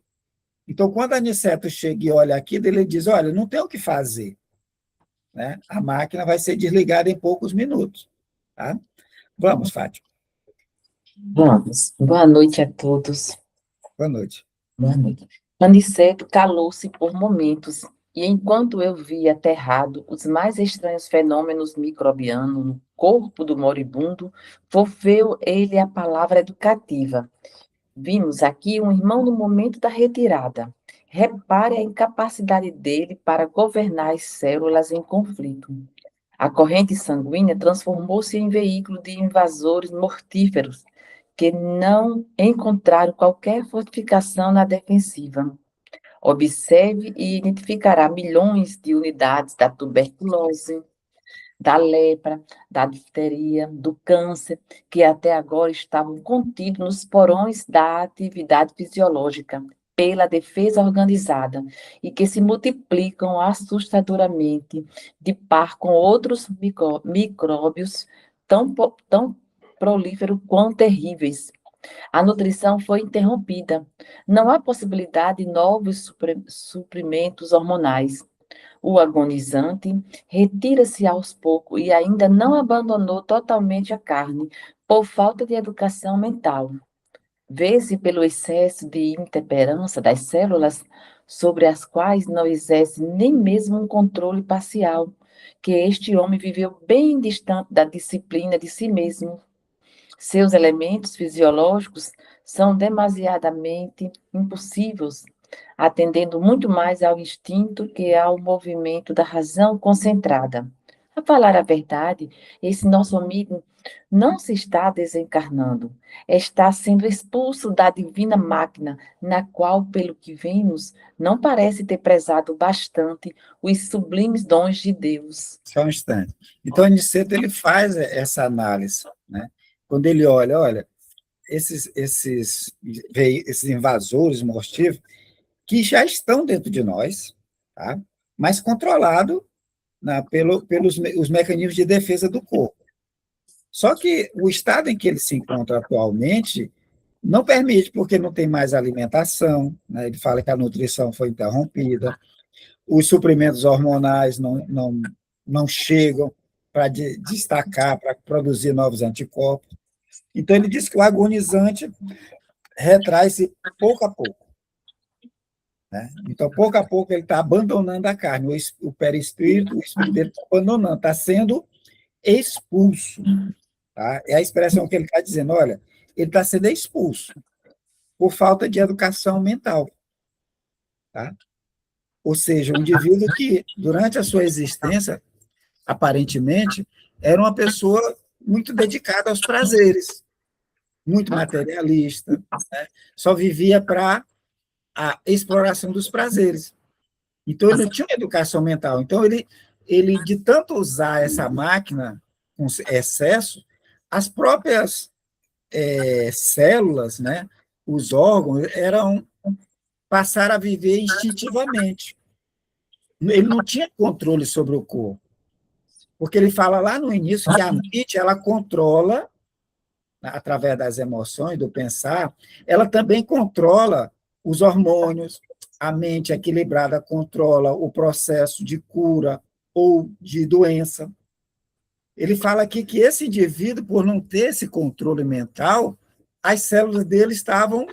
Então, quando Aniceto chega e olha aquilo, ele diz, olha, não tem o que fazer, né? A máquina vai ser desligada em poucos minutos. Tá? Vamos, Fátima. Vamos. Boa noite a todos. Boa noite. Boa noite. Aniceto calou-se por momentos, e enquanto eu via aterrado os mais estranhos fenômenos microbianos no corpo do moribundo, volveu ele a palavra educativa. Vimos aqui um irmão no momento da retirada. Repare a incapacidade dele para governar as células em conflito. A corrente sanguínea transformou-se em veículo de invasores mortíferos que não encontraram qualquer fortificação na defensiva. Observe e identificará milhões de unidades da tuberculose, da lepra, da difteria, do câncer, que até agora estavam contidos nos porões da atividade fisiológica, pela defesa organizada, e que se multiplicam assustadoramente de par com outros micróbios tão prolíferos quanto terríveis. A nutrição foi interrompida. Não há possibilidade de novos suprimentos hormonais. O agonizante retira-se aos poucos e ainda não abandonou totalmente a carne, por falta de educação mental. Vê-se pelo excesso de intemperança das células, sobre as quais não exerce nem mesmo um controle parcial, que este homem viveu bem distante da disciplina de si mesmo. Seus elementos fisiológicos são demasiadamente impossíveis, atendendo muito mais ao instinto que ao movimento da razão concentrada. A falar a verdade, esse nosso amigo não se está desencarnando, está sendo expulso da divina máquina, na qual, pelo que vimos, não parece ter prezado bastante os sublimes dons de Deus. Só um instante. Então, Aniceto, ele faz essa análise, né? Quando ele olha, esses invasores mortíferos que já estão dentro de nós, tá? Mas controlado, né, pelos os mecanismos de defesa do corpo. Só que o estado em que ele se encontra atualmente não permite, porque não tem mais alimentação, né? Ele fala que a nutrição foi interrompida, os suprimentos hormonais não chegam para destacar, para produzir novos anticorpos. Então, ele diz que o agonizante retrai-se pouco a pouco. Né? Então, pouco a pouco, ele está abandonando a carne, o perispírito, o espírito dele está abandonando, está sendo expulso. Tá? É a expressão que ele está dizendo, olha, ele está sendo expulso por falta de educação mental. Tá? Ou seja, um indivíduo que, durante a sua existência, aparentemente, era uma pessoa muito dedicada aos prazeres, muito materialista, né? Só vivia para a exploração dos prazeres. Então, ele não tinha uma educação mental. Então, ele de tanto usar essa máquina com excesso, as próprias células, né, os órgãos, passaram a viver instintivamente. Ele não tinha controle sobre o corpo. Porque ele fala lá no início que a mente, ela controla, através das emoções, do pensar, ela também controla os hormônios, a mente equilibrada controla o processo de cura ou de doença. Ele fala aqui que esse indivíduo, por não ter esse controle mental, as células dele estavam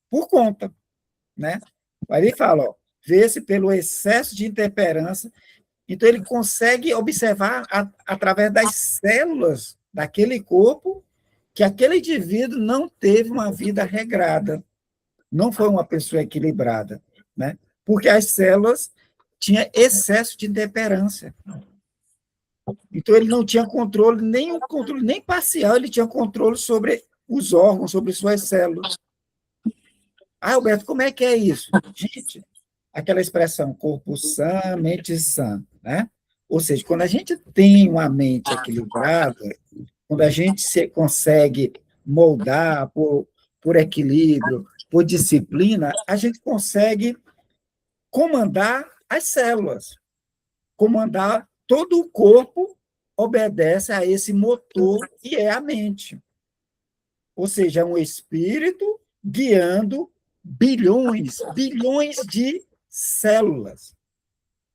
por conta. Né? Aí ele fala, ó, vê-se pelo excesso de intemperança. Então, ele consegue observar, através das células daquele corpo, que aquele indivíduo não teve uma vida regrada, não foi uma pessoa equilibrada, né? Porque as células tinham excesso de intemperância. Então, ele não tinha controle nem parcial, ele tinha controle sobre os órgãos, sobre suas células. Ah, Alberto, como é que é isso? Gente, aquela expressão corpo sã, mente sã, né? Ou seja, quando a gente tem uma mente equilibrada, quando a gente se consegue moldar por equilíbrio, por disciplina, a gente consegue comandar as células, comandar todo o corpo, obedece a esse motor que é a mente. Ou seja, é um espírito guiando bilhões de células.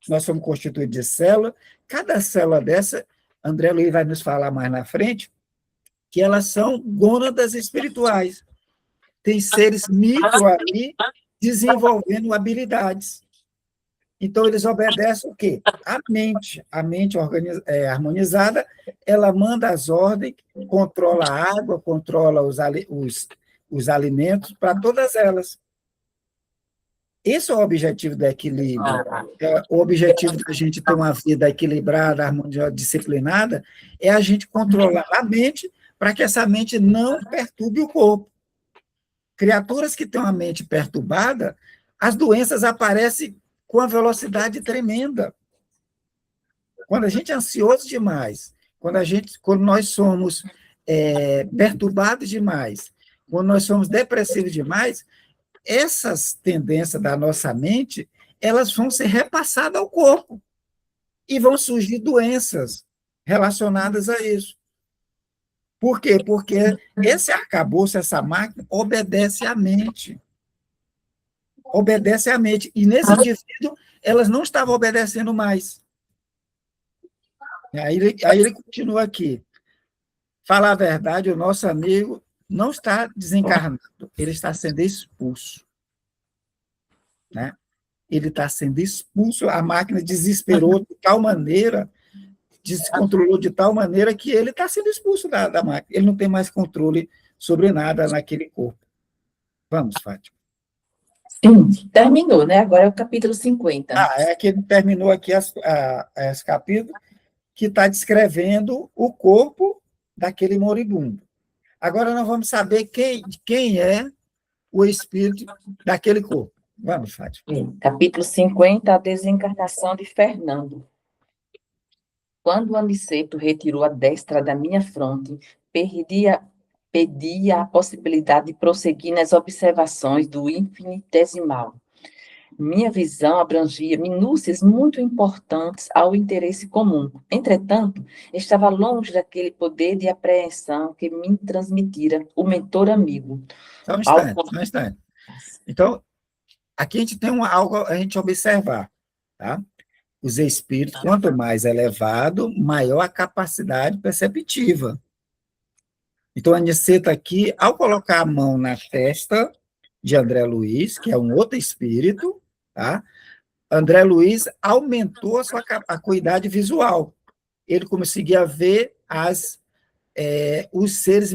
Nós somos constituídos de células. Cada célula dessa, André Luiz vai nos falar mais na frente, que elas são gônadas espirituais. Tem seres micro ali desenvolvendo habilidades. Então, eles obedecem o quê? A mente harmonizada, ela manda as ordens, controla a água, controla os alimentos para todas elas. Esse é o objetivo do equilíbrio. O objetivo da gente ter uma vida equilibrada, harmoniosa, disciplinada, é a gente controlar a mente para que essa mente não perturbe o corpo. Criaturas que têm uma mente perturbada, as doenças aparecem com uma velocidade tremenda. Quando a gente é ansioso demais, quando nós somos perturbados demais, quando nós somos depressivos demais, essas tendências da nossa mente, elas vão ser repassadas ao corpo e vão surgir doenças relacionadas a isso. Por quê? Porque esse arcabouço, essa máquina, obedece à mente. Obedece à mente. E nesse indivíduo, elas não estavam obedecendo mais. Aí ele continua aqui. Falar a verdade, o nosso amigo não está desencarnado, ele está sendo expulso. Né? Ele está sendo expulso, a máquina desesperou de tal maneira, descontrolou de tal maneira que ele está sendo expulso da máquina. Ele não tem mais controle sobre nada naquele corpo. Vamos, Fátima. Sim, terminou, né? Agora é o capítulo 50. É que ele terminou aqui esse capítulo que está descrevendo o corpo daquele moribundo. Agora nós vamos saber quem é o espírito daquele corpo. Vamos, Fátima. Capítulo 50, a desencarnação de Fernando. Quando o Aniceto retirou a destra da minha fronte, pedia a possibilidade de prosseguir nas observações do infinitesimal. Minha visão abrangia minúcias muito importantes ao interesse comum. Entretanto, estava longe daquele poder de apreensão que me transmitira o mentor amigo. Só um instante. Então, aqui a gente tem algo a gente observar, tá? Os espíritos, quanto mais elevado, maior a capacidade perceptiva. Então, a Aniceto aqui, ao colocar a mão na testa de André Luiz, que é um outro espírito, tá? André Luiz aumentou a sua acuidade visual. Ele conseguia ver os seres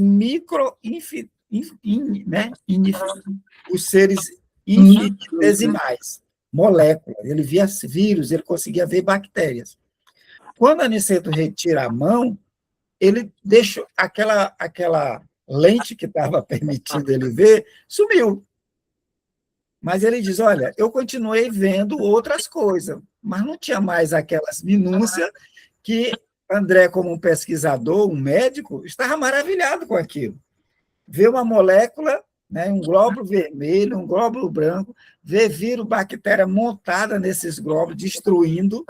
os seres infinitesimais, moléculas. Ele via vírus, ele conseguia ver bactérias. Quando Aniceto retira a mão, ele deixou aquela lente que estava permitindo ele ver, sumiu. Mas ele diz, olha, eu continuei vendo outras coisas, mas não tinha mais aquelas minúcias que André, como um pesquisador, um médico, estava maravilhado com aquilo. Vê uma molécula, né, um glóbulo vermelho, um glóbulo branco, vê vírus, bactéria montada nesses glóbulos, destruindo.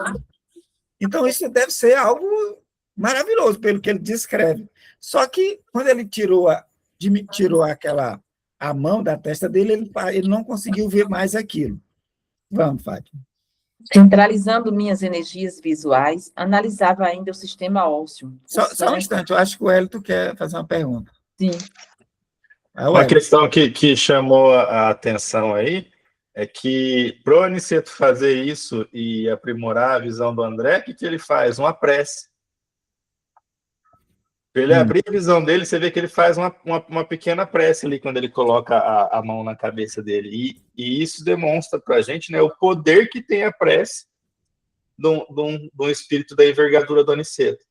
Então, isso deve ser algo maravilhoso, pelo que ele descreve. Só que, quando ele tirou a mão da testa dele, ele não conseguiu ver mais aquilo. Vamos, Fátima. Centralizando minhas energias visuais, analisava ainda o sistema ósseo. Só um instante, eu acho que o Hélito quer fazer uma pergunta. Sim. Uma questão que chamou a atenção aí é que, para o Aniceto fazer isso e aprimorar a visão do André, o que ele faz? Uma prece. Para ele abrir a visão dele, você vê que ele faz uma pequena prece ali quando ele coloca a mão na cabeça dele. E isso demonstra para a gente, né, o poder que tem a prece de um espírito da envergadura do Aniceto.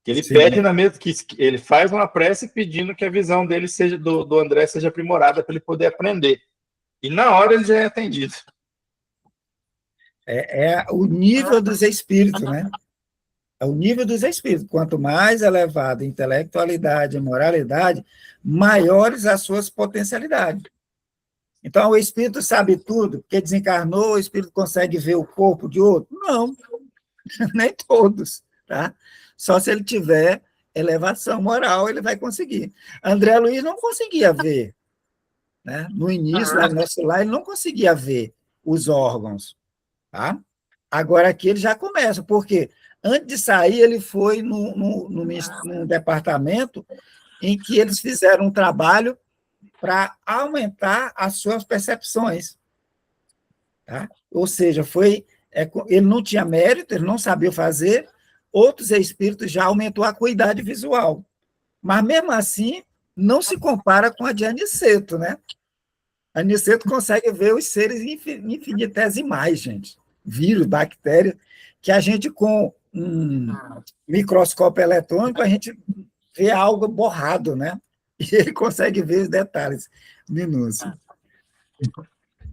Que ele pede na mesma, que ele faz uma prece pedindo que a visão dele seja do André seja aprimorada para ele poder aprender. E na hora ele já é atendido. É o nível dos espíritos, né? É o nível dos espíritos. Quanto mais elevada a intelectualidade e moralidade, maiores as suas potencialidades. Então, o espírito sabe tudo, porque desencarnou, o espírito consegue ver o corpo de outro? Não, nem todos, tá? Só se ele tiver elevação moral, ele vai conseguir. André Luiz não conseguia ver, né? No início, lá no nosso lar, ele não conseguia ver os órgãos, tá? Agora aqui ele já começa, porque antes de sair, ele foi num departamento em que eles fizeram um trabalho para aumentar as suas percepções. Tá? Ou seja, ele não tinha mérito, ele não sabia fazer, outros espíritos já aumentou a acuidade visual. Mas, mesmo assim, não se compara com a de Aniceto, né? Aniceto consegue ver os seres infinitesimais, gente. Vírus, bactérias, que a gente, com um microscópio eletrônico, a gente vê algo borrado, né? E ele consegue ver os detalhes minúsculos.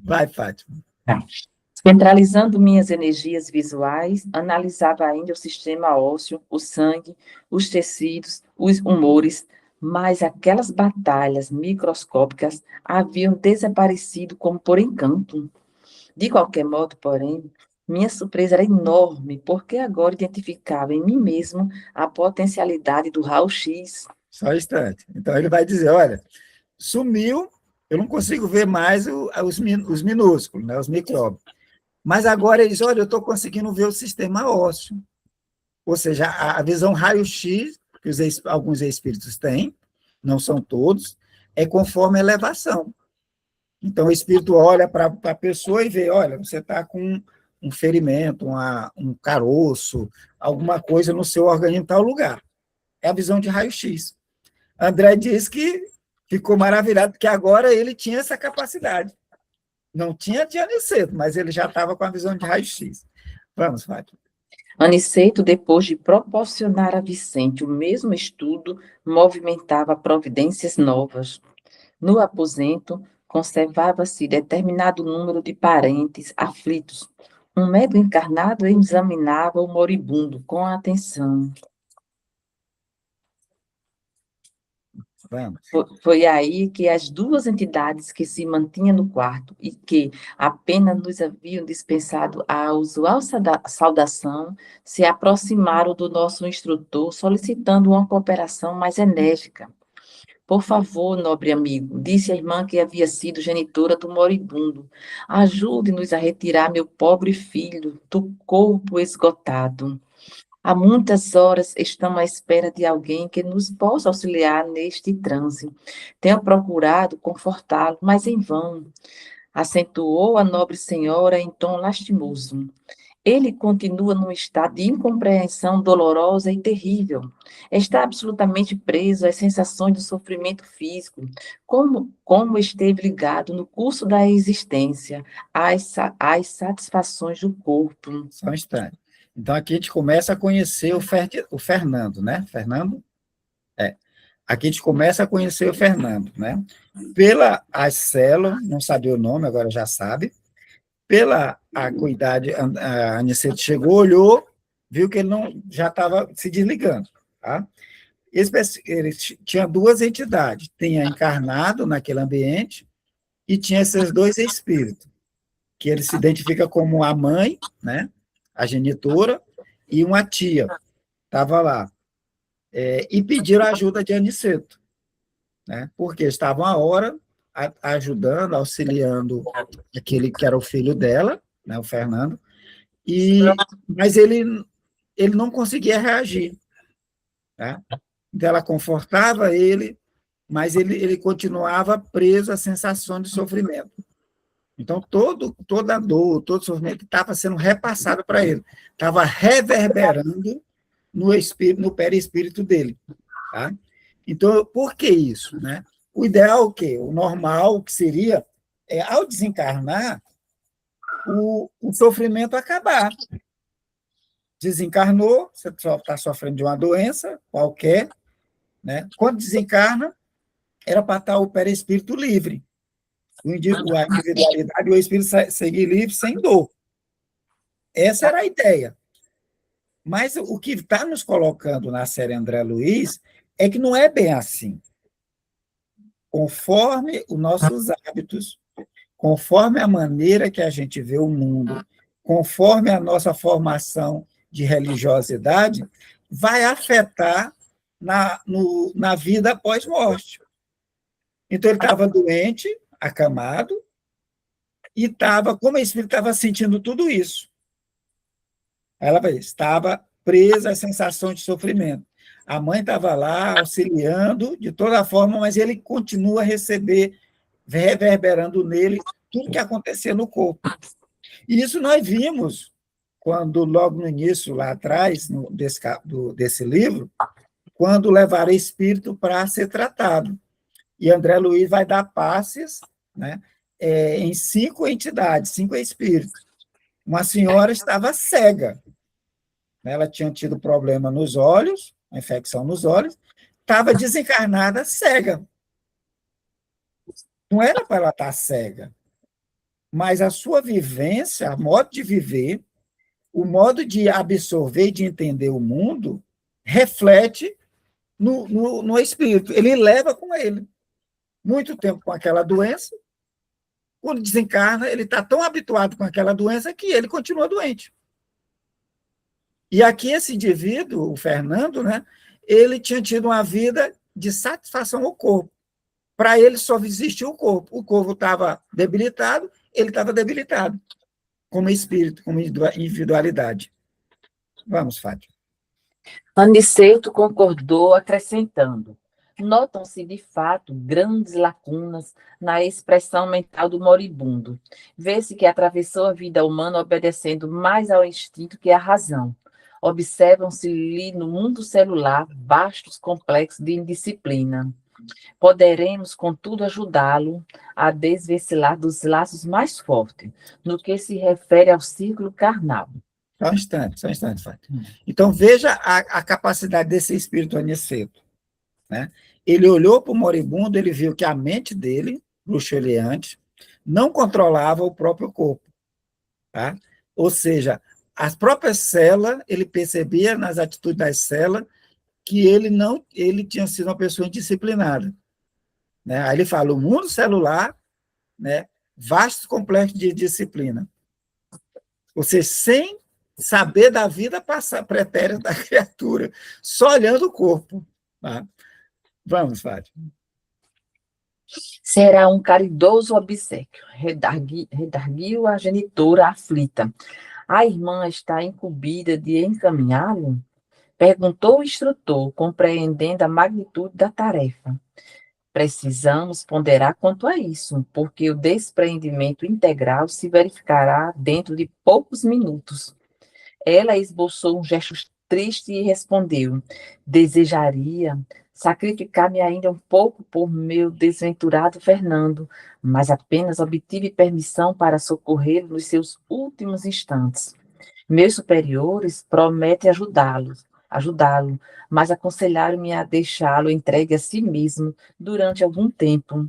Vai, Fátima. Centralizando minhas energias visuais, analisava ainda o sistema ósseo, o sangue, os tecidos, os humores, mas aquelas batalhas microscópicas haviam desaparecido como por encanto. De qualquer modo, porém, minha surpresa era enorme, porque agora identificava em mim mesmo a potencialidade do raio-x. Só um instante. Então, ele vai dizer, olha, sumiu, eu não consigo ver mais os minúsculos, né, os micróbios. Mas agora eles, olha, eu estou conseguindo ver o sistema ósseo. Ou seja, a visão raio-x, que alguns espíritos têm, não são todos, é conforme a elevação. Então, o espírito olha para a pessoa e vê, olha, você está com um ferimento, um caroço, alguma coisa no seu organismo em tal lugar. É a visão de raio-x. André diz que ficou maravilhado, porque agora ele tinha essa capacidade. Não tinha de Aniceto, mas ele já estava com a visão de raio-x. Vamos, Fátima. Aniceto, depois de proporcionar a Vicente o mesmo estudo, movimentava providências novas. No aposento, conservava-se determinado número de parentes aflitos. Um médium encarnado examinava o moribundo com atenção. Vamos. Foi aí que as duas entidades que se mantinham no quarto e que apenas nos haviam dispensado a usual saudação se aproximaram do nosso instrutor, solicitando uma cooperação mais enérgica. Por favor, nobre amigo, disse a irmã que havia sido genitora do moribundo, ajude-nos a retirar meu pobre filho do corpo esgotado. Há muitas horas estamos à espera de alguém que nos possa auxiliar neste transe. Tenho procurado confortá-lo, mas em vão, acentuou a nobre senhora em tom lastimoso. Ele continua num estado de incompreensão dolorosa e terrível. Está absolutamente preso às sensações do sofrimento físico, como esteve ligado no curso da existência, às satisfações do corpo. Só um instante. Então, aqui a gente começa a conhecer o Fernando, né? Fernando? Aqui a gente começa a conhecer o Fernando, né? Pela células, não sabia o nome, agora já sabe. Pela acuidade, a Aniceto chegou, olhou, viu que ele já estava se desligando, tá? Ele tinha duas entidades, tinha encarnado naquele ambiente e tinha esses dois espíritos, que ele se identifica como a mãe, né? A genitora, e uma tia, estava lá. E pediram a ajuda de Aniceto, né? Porque estavam a hora ajudando, auxiliando aquele que era o filho dela, né, o Fernando, mas ele não conseguia reagir. Tá? Então, ela confortava ele, mas ele continuava preso à sensação de sofrimento. Então, toda a dor, todo o sofrimento estava sendo repassado para ele, estava reverberando no perispírito dele. Tá? Então, por que isso? Né? O ideal, o quê? O normal, o que seria, ao desencarnar, o sofrimento acabar. Desencarnou, você só está sofrendo de uma doença qualquer, né? Quando desencarna, era para estar o perispírito livre. A individualidade e o espírito seguir livre sem dor. Essa era a ideia. Mas o que está nos colocando na série André Luiz é que não é bem assim. Conforme os nossos hábitos, conforme a maneira que a gente vê o mundo, conforme a nossa formação de religiosidade, vai afetar na vida pós-morte. Então, ele estava doente, acamado, e como o espírito estava sentindo tudo isso. Ela estava presa à sensação de sofrimento. A mãe estava lá auxiliando de toda forma, mas ele continua a receber, reverberando nele tudo que acontecia no corpo. E isso nós vimos quando, logo no início, lá atrás, desse livro, quando levar espírito para ser tratado. E André Luiz vai dar passes, né, em 5 entidades, 5 espíritos. Uma senhora estava cega. Ela tinha tido problema nos olhos, uma infecção nos olhos, estava desencarnada cega. Não era para ela estar cega, mas a sua vivência, o modo de viver, o modo de absorver e de entender o mundo, reflete no espírito. Ele leva com ele muito tempo com aquela doença. Quando desencarna, ele está tão habituado com aquela doença que ele continua doente. E aqui esse indivíduo, o Fernando, né, ele tinha tido uma vida de satisfação ao corpo. Para ele só existia o corpo. O corpo estava debilitado, ele estava debilitado, como espírito, como individualidade. Vamos, Fátima. Aniceto concordou, acrescentando: notam-se, de fato, grandes lacunas na expressão mental do moribundo. Vê-se que atravessou a vida humana obedecendo mais ao instinto que à razão. Observam-se-lhe no mundo celular vastos complexos de indisciplina. Poderemos, contudo, ajudá-lo a desvencilhar dos laços mais fortes, no que se refere ao círculo carnal. Só um instante, Fátima. Então, veja a capacidade desse espírito aniceto, né? Ele olhou para o moribundo, ele viu que a mente dele, bruxuleante, não controlava o próprio corpo. Tá? Ou seja, as próprias células, ele percebia nas atitudes das células que ele tinha sido uma pessoa indisciplinada. Né? Aí ele fala, o mundo celular, né, vasto complexo de disciplina. Ou seja, sem saber da vida pretérita da criatura, só olhando o corpo. Tá? Vamos, Fátima. Será um caridoso obséquio, redarguiu a genitora aflita. A irmã está incumbida de encaminhá-lo? Perguntou o instrutor, compreendendo a magnitude da tarefa. Precisamos ponderar quanto a isso, porque o despreendimento integral se verificará dentro de poucos minutos. Ela esboçou um gesto triste e respondeu: desejaria sacrificar-me ainda um pouco por meu desventurado Fernando, mas apenas obtive permissão para socorrê-lo nos seus últimos instantes. Meus superiores prometem ajudá-lo, mas aconselharam-me a deixá-lo entregue a si mesmo durante algum tempo.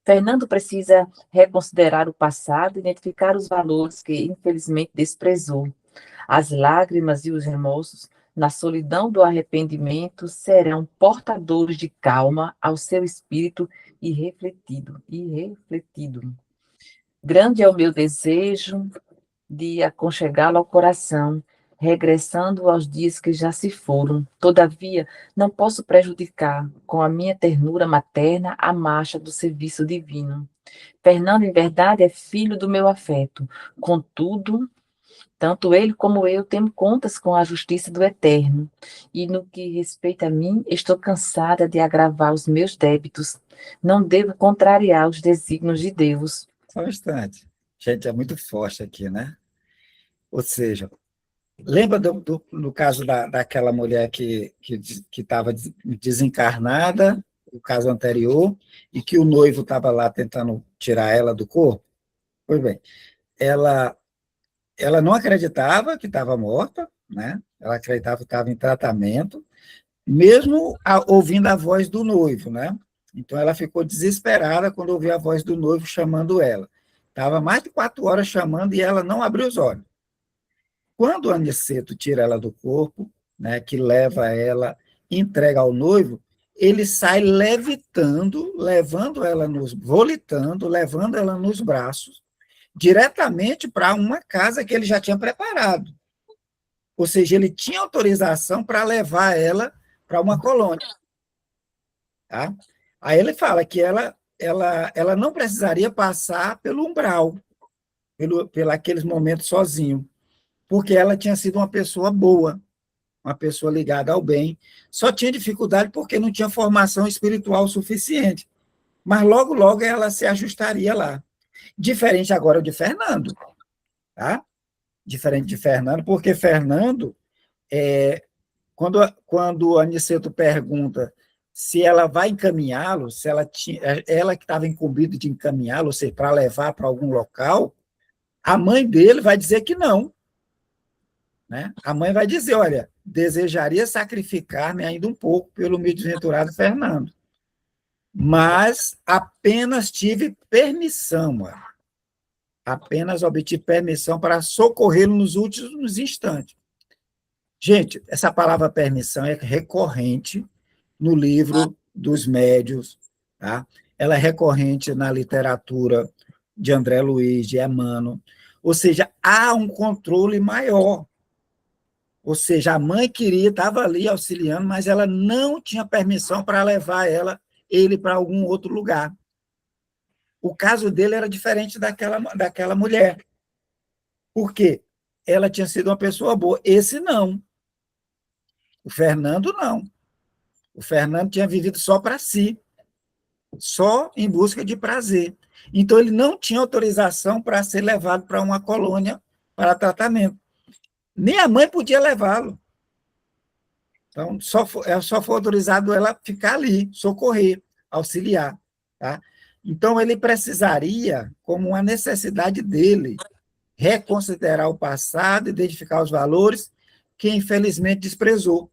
Fernando precisa reconsiderar o passado e identificar os valores que, infelizmente, desprezou. As lágrimas e os remorsos, na solidão do arrependimento, serão portadores de calma ao seu espírito irrefletido. Grande é o meu desejo de aconchegá-lo ao coração, regressando aos dias que já se foram. Todavia, não posso prejudicar, com a minha ternura materna, a marcha do serviço divino. Fernando, em verdade, é filho do meu afeto. Contudo, tanto ele como eu temos contas com a justiça do Eterno. E no que respeita a mim, estou cansada de agravar os meus débitos. Não devo contrariar os desígnios de Deus. Só um instante. Gente, é muito forte aqui, né? Ou seja, lembra no caso daquela mulher que estava desencarnada, o caso anterior, e que o noivo estava lá tentando tirar ela do corpo? Pois bem, ela não acreditava que estava morta, né? Ela acreditava que estava em tratamento, mesmo ouvindo a voz do noivo, né? Então, ela ficou desesperada quando ouviu a voz do noivo chamando ela. Estava mais de 4 horas chamando e ela não abriu os olhos. Quando o Aniceto tira ela do corpo, né, que leva ela, entrega ao noivo, ele sai levitando, volitando, levando ela nos braços, diretamente para uma casa que ele já tinha preparado. Ou seja, ele tinha autorização para levar ela para uma colônia. Tá? Aí ele fala que ela não precisaria passar pelo umbral, pelo aqueles momentos sozinho, porque ela tinha sido uma pessoa boa. uma pessoa ligada ao bem, só tinha dificuldade porque não tinha formação espiritual suficiente. Mas logo, logo ela se ajustaria lá. Diferente agora de Fernando, tá? Diferente de Fernando, porque Fernando, quando Aniceto pergunta se ela vai encaminhá-lo, se ela que estava incumbida de encaminhá-lo, ou seja, para levar para algum local, a mãe dele vai dizer que não. Né? A mãe vai dizer, olha, desejaria sacrificar-me ainda um pouco pelo meu desventurado Fernando, mas apenas tive permissão, apenas obtive permissão para socorrê-lo nos últimos instantes. Gente, essa palavra permissão é recorrente no livro dos médiuns, tá? Ela é recorrente na literatura de André Luiz, de Emmanuel, ou seja, há um controle maior. Ou seja, a mãe queria, estava ali auxiliando, mas ela não tinha permissão para levar ele para algum outro lugar. O caso dele era diferente daquela mulher. Por quê? Ela tinha sido uma pessoa boa. Esse não. O Fernando não. O Fernando tinha vivido só para si, só em busca de prazer. Então, ele não tinha autorização para ser levado para uma colônia para tratamento. Nem a mãe podia levá-lo. Então, só foi autorizado ela ficar ali, socorrer, auxiliar. Tá? Então, ele precisaria, como uma necessidade dele, reconsiderar o passado, identificar os valores que, infelizmente, desprezou.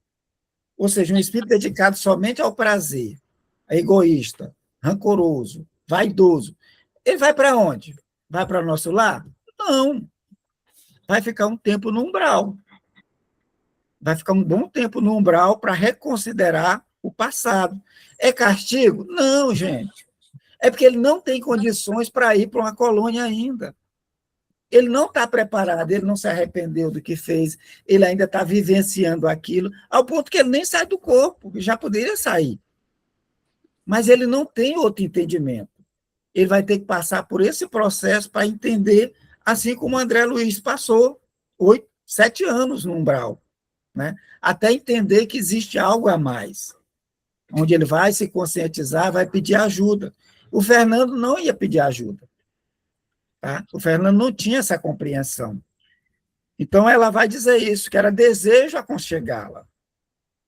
Ou seja, um espírito dedicado somente ao prazer, egoísta, rancoroso, vaidoso. Ele vai para onde? Vai para o nosso lar? Não. Vai ficar um tempo no umbral. Vai ficar um bom tempo no umbral para reconsiderar o passado. É castigo? Não, gente. É porque ele não tem condições para ir para uma colônia ainda. Ele não está preparado, ele não se arrependeu do que fez, ele ainda está vivenciando aquilo, ao ponto que ele nem sai do corpo, já poderia sair. Mas ele não tem outro entendimento. Ele vai ter que passar por esse processo para entender, assim como André Luiz passou 7 anos no umbral, né? Até entender que existe algo a mais, onde ele vai se conscientizar, vai pedir ajuda. O Fernando não ia pedir ajuda. Tá? O Fernando não tinha essa compreensão. Então, ela vai dizer isso, que era desejo aconchegá-la.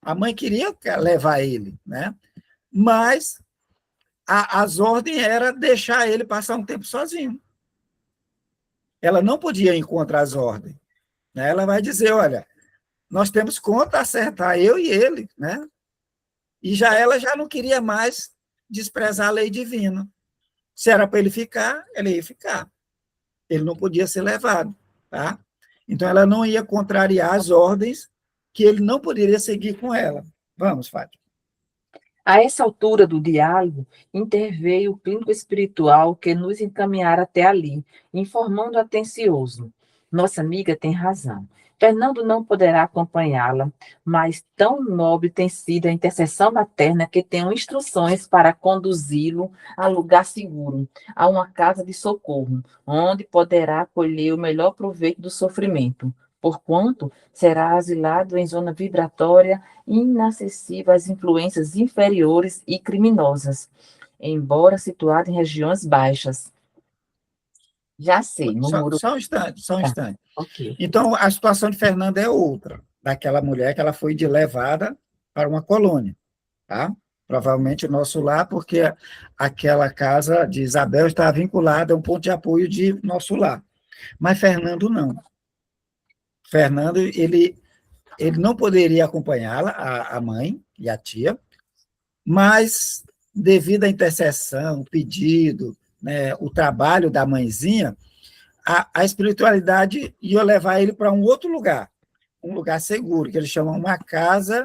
A mãe queria levar ele, né? Mas as ordens era deixar ele passar um tempo sozinho. Ela não podia encontrar as ordens. Né? Ela vai dizer, olha, nós temos conta a acertar, eu e ele, né? E ela já não queria mais desprezar a lei divina. Se era para ele ficar, ele ia ficar. Ele não podia ser levado, tá? Então, ela não ia contrariar as ordens que ele não poderia seguir com ela. Vamos, Fátima. A essa altura do diálogo, interveio o clínico espiritual que nos encaminhara até ali, informando atencioso. Nossa amiga tem razão. Fernando não poderá acompanhá-la, mas tão nobre tem sido a intercessão materna que tenho instruções para conduzi-lo a lugar seguro, a uma casa de socorro, onde poderá colher o melhor proveito do sofrimento, porquanto será asilado em zona vibratória inacessível às influências inferiores e criminosas, embora situado em regiões baixas. Já sei, murmurou. Só um instante. Ok. Então, a situação de Fernanda é outra, daquela mulher que ela foi levada para uma colônia, tá? Provavelmente o nosso lar, porque aquela casa de Isabel está vinculada a um ponto de apoio de nosso lar. Mas Fernando não. Fernando, ele não poderia acompanhá-la, a mãe e a tia, mas, devido à intercessão, o pedido, né, o trabalho da mãezinha, a espiritualidade ia levar ele para um outro lugar, um lugar seguro, que eles chamam uma casa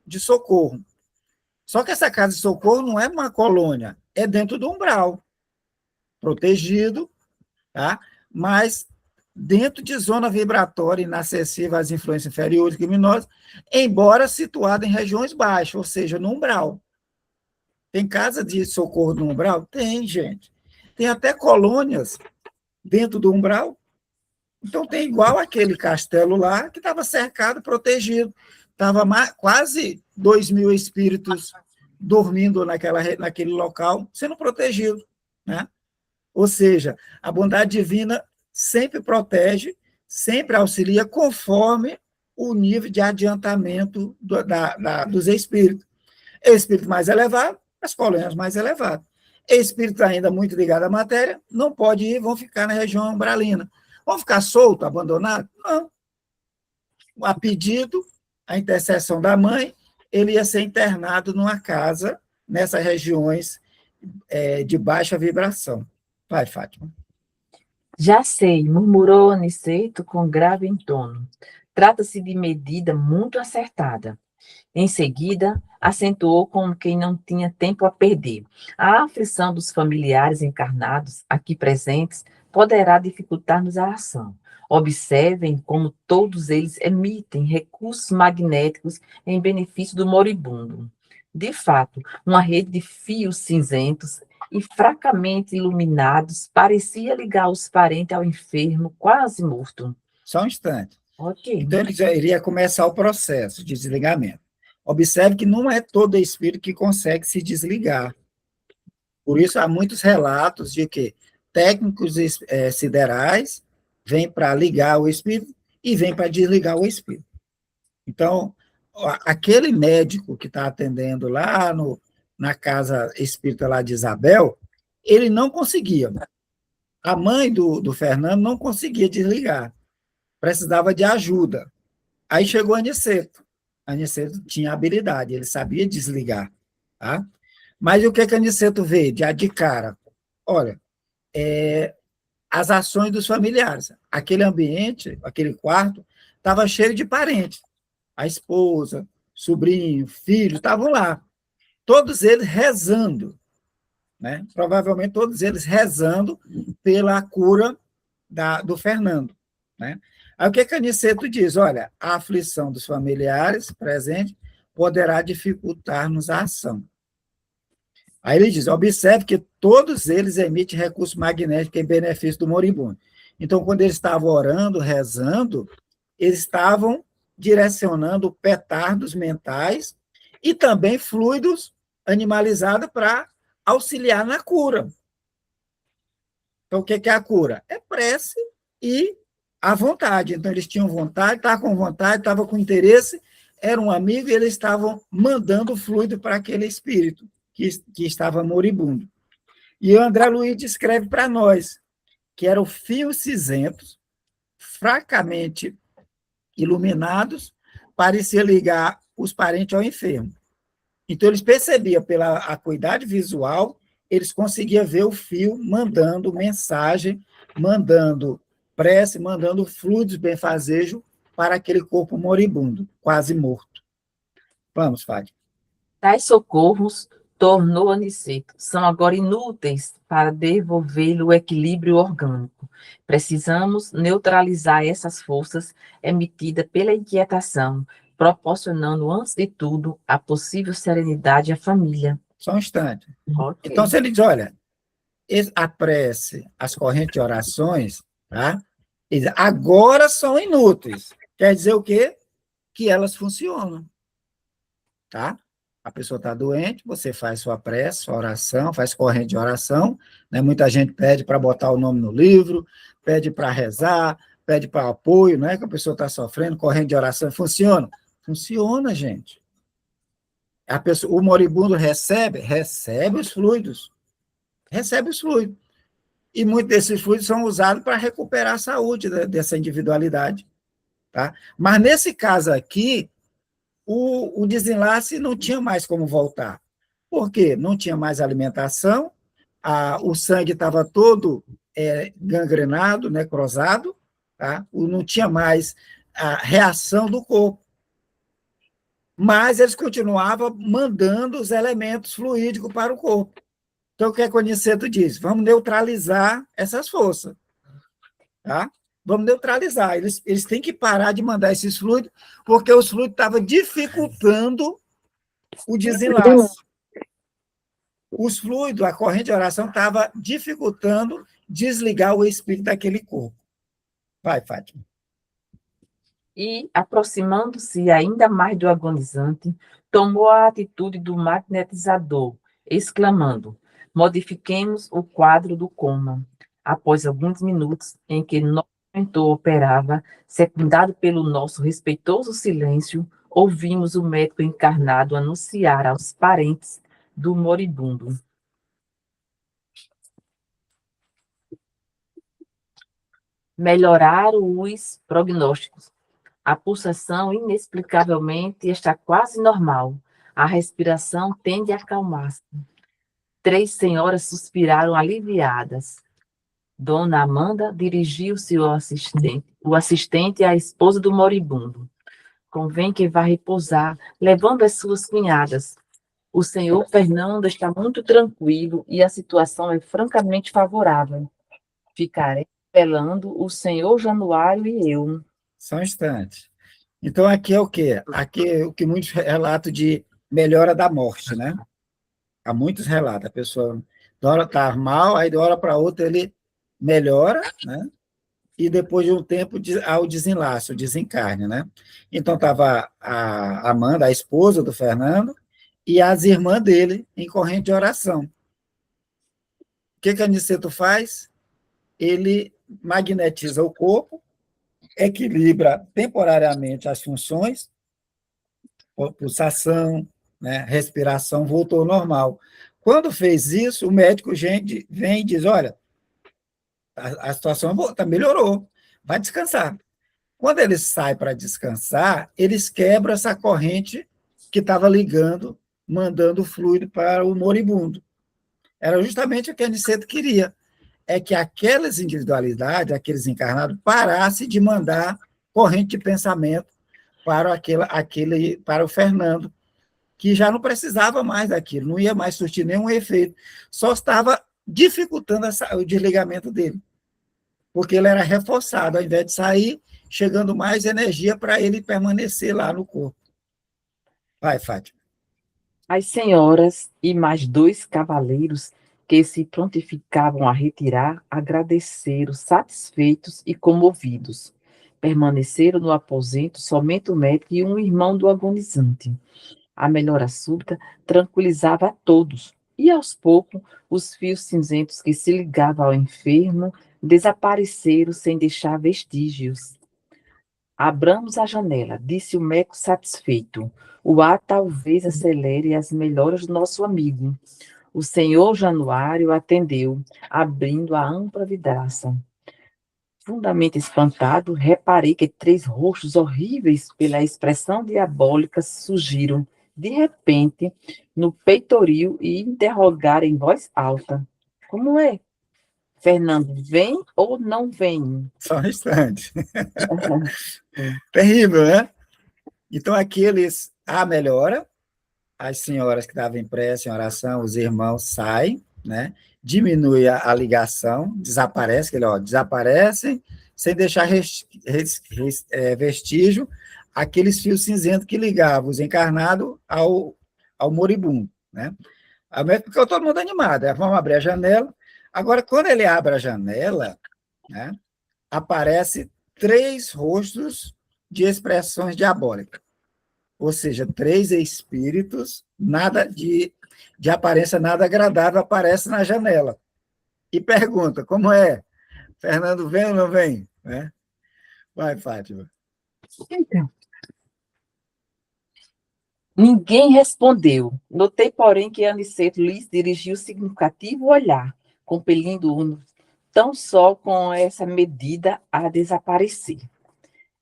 de socorro. Só que essa casa de socorro não é uma colônia, é dentro do umbral, protegido, tá? Mas dentro de zona vibratória inacessível às influências inferiores criminosas, embora situada em regiões baixas, ou seja, no umbral. Tem casa de socorro no umbral? Tem, gente. Tem até colônias dentro do umbral. Então, tem igual aquele castelo lá, que estava cercado, protegido. Estava quase 2.000 espíritos dormindo naquele local, sendo protegido, né? Ou seja, a bondade divina sempre protege, sempre auxilia, conforme o nível de adiantamento dos espíritos. Espírito mais elevado, as colônias mais elevadas. Espírito ainda muito ligado à matéria, não pode ir, vão ficar na região umbralina. Vão ficar soltos, abandonados? Não. A pedido, a intercessão da mãe, ele ia ser internado numa casa, nessas regiões de baixa vibração. Vai, Fátima. Já sei, murmurou Aniceto com grave entono. Trata-se de medida muito acertada. Em seguida, acentuou como quem não tinha tempo a perder. A aflição dos familiares encarnados, aqui presentes, poderá dificultar-nos a ação. Observem como todos eles emitem recursos magnéticos em benefício do moribundo. De fato, uma rede de fios cinzentos e fracamente iluminados parecia ligar os parentes ao enfermo quase morto. Só um instante. Ok. Então, ele já iria começar o processo de desligamento. Observe que não é todo espírito que consegue se desligar. Por isso, há muitos relatos de que técnicos siderais vêm para ligar o espírito e vêm para desligar o espírito. Então, aquele médico que está atendendo lá na casa espírita lá de Isabel, ele não conseguia. A mãe do Fernando não conseguia desligar. Precisava de ajuda. Aí chegou Aniceto. Aniceto tinha habilidade, ele sabia desligar. Tá? Mas o que Aniceto vê de cara? Olha, as ações dos familiares. Aquele ambiente, aquele quarto, estava cheio de parentes. A esposa, sobrinho, filho, estavam lá. Todos eles rezando. Né? Provavelmente todos eles rezando pela cura do Fernando. Né? Aí o que Aniceto diz? Olha, a aflição dos familiares presentes poderá dificultar-nos a ação. Aí ele diz, observe que todos eles emitem recurso magnético em benefício do moribundo. Então, quando eles estavam orando, rezando, eles estavam direcionando petardos mentais e também fluidos animalizados para auxiliar na cura. Então, o que é a cura? É prece e a vontade. Então, eles tinham vontade, estavam com vontade, estavam com interesse, eram amigos e eles estavam mandando fluido para aquele espírito que estava moribundo. E o André Luiz descreve para nós que eram fios cinzentos, fracamente iluminados, parecia ligar os parentes ao enfermo. Então, eles percebiam pela acuidade visual, eles conseguiam ver o fio mandando mensagem, mandando prece, mandando fluidos benfazejo para aquele corpo moribundo, quase morto. Vamos, Fátima. Tais socorros, tornou Aniceto, são agora inúteis para devolver-lhe o equilíbrio orgânico. Precisamos neutralizar essas forças emitidas pela inquietação, proporcionando, antes de tudo, a possível serenidade à família. Só um instante. Okay. Então, se ele diz, olha, a prece, as correntes de orações, tá? Agora são inúteis. Quer dizer o quê? Que elas funcionam. Tá? A pessoa está doente, você faz sua prece, sua oração, faz corrente de oração, né? Muita gente pede para botar o nome no livro, pede para rezar, pede para apoio, não é que a pessoa está sofrendo, corrente de oração, funciona? Funciona, gente. O moribundo recebe os fluidos. Recebe os fluidos. E muitos desses fluidos são usados para recuperar a saúde dessa individualidade. Tá? Mas, nesse caso aqui, o desenlace não tinha mais como voltar. Por quê? Não tinha mais alimentação, o sangue estava todo gangrenado, necrosado, tá? Não tinha mais a reação do corpo. Mas eles continuavam mandando os elementos fluídicos para o corpo. Então, o que o Aniceto diz? Vamos neutralizar essas forças. Tá? Vamos neutralizar. Eles têm que parar de mandar esses fluidos, porque os fluidos estavam dificultando o desenlace. Os fluidos, a corrente de oração, estava dificultando desligar o espírito daquele corpo. Vai, Fátima. E, aproximando-se ainda mais do agonizante, tomou a atitude do magnetizador, exclamando: modifiquemos o quadro do coma. Após alguns minutos em que nosso mentor operava, secundado pelo nosso respeitoso silêncio, ouvimos o médico encarnado anunciar aos parentes do moribundo: melhoraram os prognósticos. A pulsação, inexplicavelmente, está quase normal. A respiração tende a acalmar-se. 3 senhoras suspiraram aliviadas. Dona Amanda dirigiu-se ao assistente, o assistente à esposa do moribundo. Convém que vá repousar, levando as suas cunhadas. O senhor Fernando está muito tranquilo e a situação é francamente favorável. Ficarei velando o senhor Januário e eu. Só um instante. Então, aqui é o quê? Aqui é o que muitos relatam de melhora da morte, né? Há muitos relatos. A pessoa, da hora está mal, aí de uma hora para outra ele melhora, né? E depois de um tempo há o desenlace, o desencarne, né? Então, estava a Amanda, a esposa do Fernando, e as irmãs dele em corrente de oração. O que Aniceto faz? Ele magnetiza o corpo, equilibra temporariamente as funções, pulsação, né, respiração, voltou ao normal. Quando fez isso, o médico vem e diz, olha, a situação melhorou, vai descansar. Quando ele sai para descansar, eles quebram essa corrente que estava ligando, mandando fluido para o moribundo. Era justamente o que a Aniceto queria, é que aquelas individualidades, aqueles encarnados, parassem de mandar corrente de pensamento para o Fernando, que já não precisava mais daquilo, não ia mais surtir nenhum efeito, só estava dificultando o desligamento dele, porque ele era reforçado, ao invés de sair, chegando mais energia para ele permanecer lá no corpo. Vai, Fátima. As senhoras e mais 2 cavaleiros que se prontificavam a retirar agradeceram, satisfeitos e comovidos. Permaneceram no aposento somente o médico e um irmão do agonizante. A melhora súbita tranquilizava a todos, e aos poucos os fios cinzentos que se ligavam ao enfermo desapareceram sem deixar vestígios. Abramos a janela, disse o médico satisfeito. O ar talvez acelere as melhoras do nosso amigo. O senhor Januário atendeu, abrindo a ampla vidraça. Fundamente espantado, reparei que 3 rostos horríveis pela expressão diabólica surgiram, de repente, no peitoril e interrogaram em voz alta. Como é? Fernando, vem ou não vem? Só um instante. Terrível, né? Então, aqueles, a melhora, as senhoras que estavam em prece, em oração, os irmãos saem, né? Diminui a ligação, desaparece, desaparecem, sem deixar vestígio, aqueles fios cinzentos que ligavam os encarnados ao moribundo, né? Ficou todo mundo animado, vamos abrir a janela. Agora, quando ele abre a janela, né, aparece 3 rostos de expressões diabólicas, ou seja, 3 espíritos, nada de aparência nada agradável, aparece na janela. E pergunta, como é? Fernando vem ou não vem? Né? Vai, Fátima. Então, ninguém respondeu. Notei, porém, que Aniceto lhes dirigiu significativo olhar, compelindo-o tão só com essa medida a desaparecer.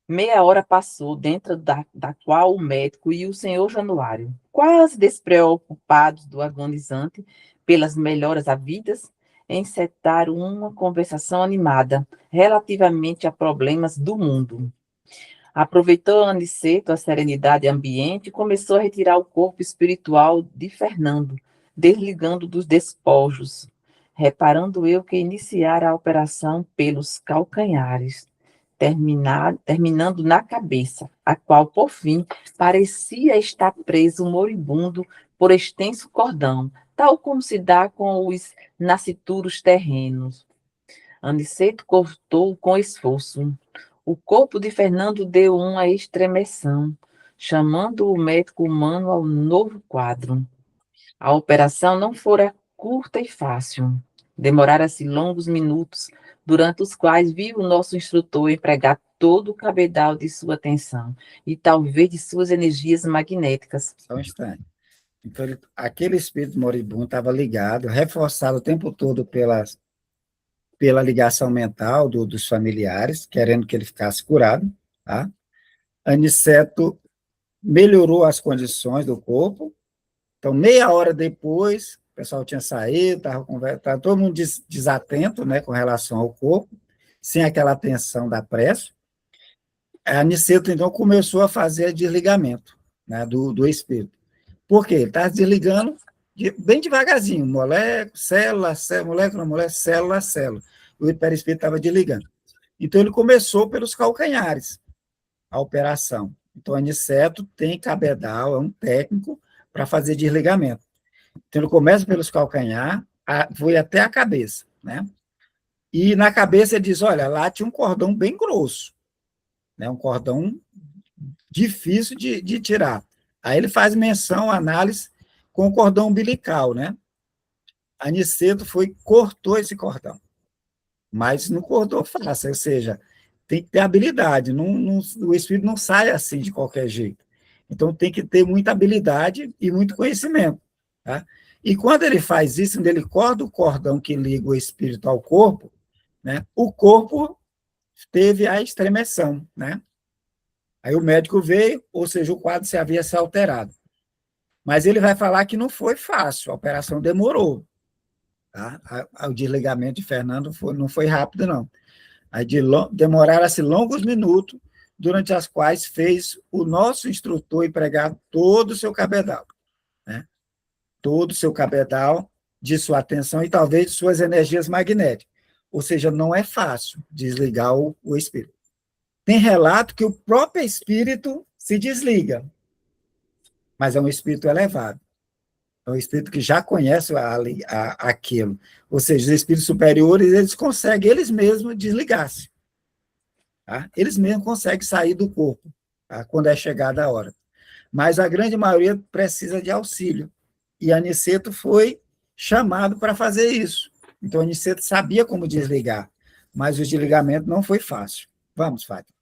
Meia hora passou, dentro da qual o médico e o senhor Januário, quase despreocupados do agonizante pelas melhoras havidas, encetaram uma conversação animada relativamente a problemas do mundo. Aproveitou Aniceto a serenidade ambiente e começou a retirar o corpo espiritual de Fernando, desligando dos despojos, reparando eu que iniciara a operação pelos calcanhares, terminando na cabeça, a qual, por fim, parecia estar preso moribundo por extenso cordão, tal como se dá com os nascituros terrenos. Aniceto cortou com esforço. O corpo de Fernando deu uma estremeção, chamando o médico humano ao novo quadro. A operação não fora curta e fácil. Demorara-se longos minutos, durante os quais viu o nosso instrutor empregar todo o cabedal de sua atenção e talvez de suas energias magnéticas. Só um instante. Então, aquele espírito moribundo estava ligado, reforçado o tempo todo pela ligação mental dos familiares, querendo que ele ficasse curado. Tá? Aniceto melhorou as condições do corpo. Então, meia hora depois, o pessoal tinha saído, estava todo mundo desatento, né, com relação ao corpo, sem aquela atenção da prece. A Aniceto, então, começou a fazer desligamento, né, do espírito. Por quê? Ele estava desligando bem devagarzinho, molécula, célula. O perispírito estava desligando. Então, ele começou pelos calcanhares, a operação. Então, Aniceto tem cabedal, é um técnico para fazer desligamento. Então, ele começa pelos calcanhares, foi até a cabeça, né? E na cabeça ele diz, olha, lá tinha um cordão bem grosso, né? Um cordão difícil de tirar. Aí ele faz menção, análise com o cordão umbilical, né? Aniceto cortou esse cordão, mas não cortou fácil, ou seja, tem que ter habilidade, o espírito não sai assim de qualquer jeito. Então, tem que ter muita habilidade e muito conhecimento. Tá? E quando ele faz isso, quando ele corta o cordão que liga o espírito ao corpo, né, o corpo teve a estremeção. Né? Aí o médico veio, ou seja, o quadro se havia se alterado. Mas ele vai falar que não foi fácil, a operação demorou. Tá? O desligamento de Fernando não foi rápido, não. Aí demoraram-se longos minutos, durante as quais fez o nosso instrutor empregar todo o seu cabedal. Né? Todo o seu cabedal de sua atenção e talvez de suas energias magnéticas. Ou seja, não é fácil desligar o espírito. Tem relato que o próprio espírito se desliga, mas é um espírito elevado. É um espírito que já conhece aquilo. Ou seja, os espíritos superiores, eles conseguem eles mesmos desligar-se. Tá? Eles mesmos conseguem sair do corpo, tá? Quando é chegada a hora. Mas a grande maioria precisa de auxílio. E Aniceto foi chamado para fazer isso. Então, Aniceto sabia como desligar, mas o desligamento não foi fácil. Vamos, Fátima.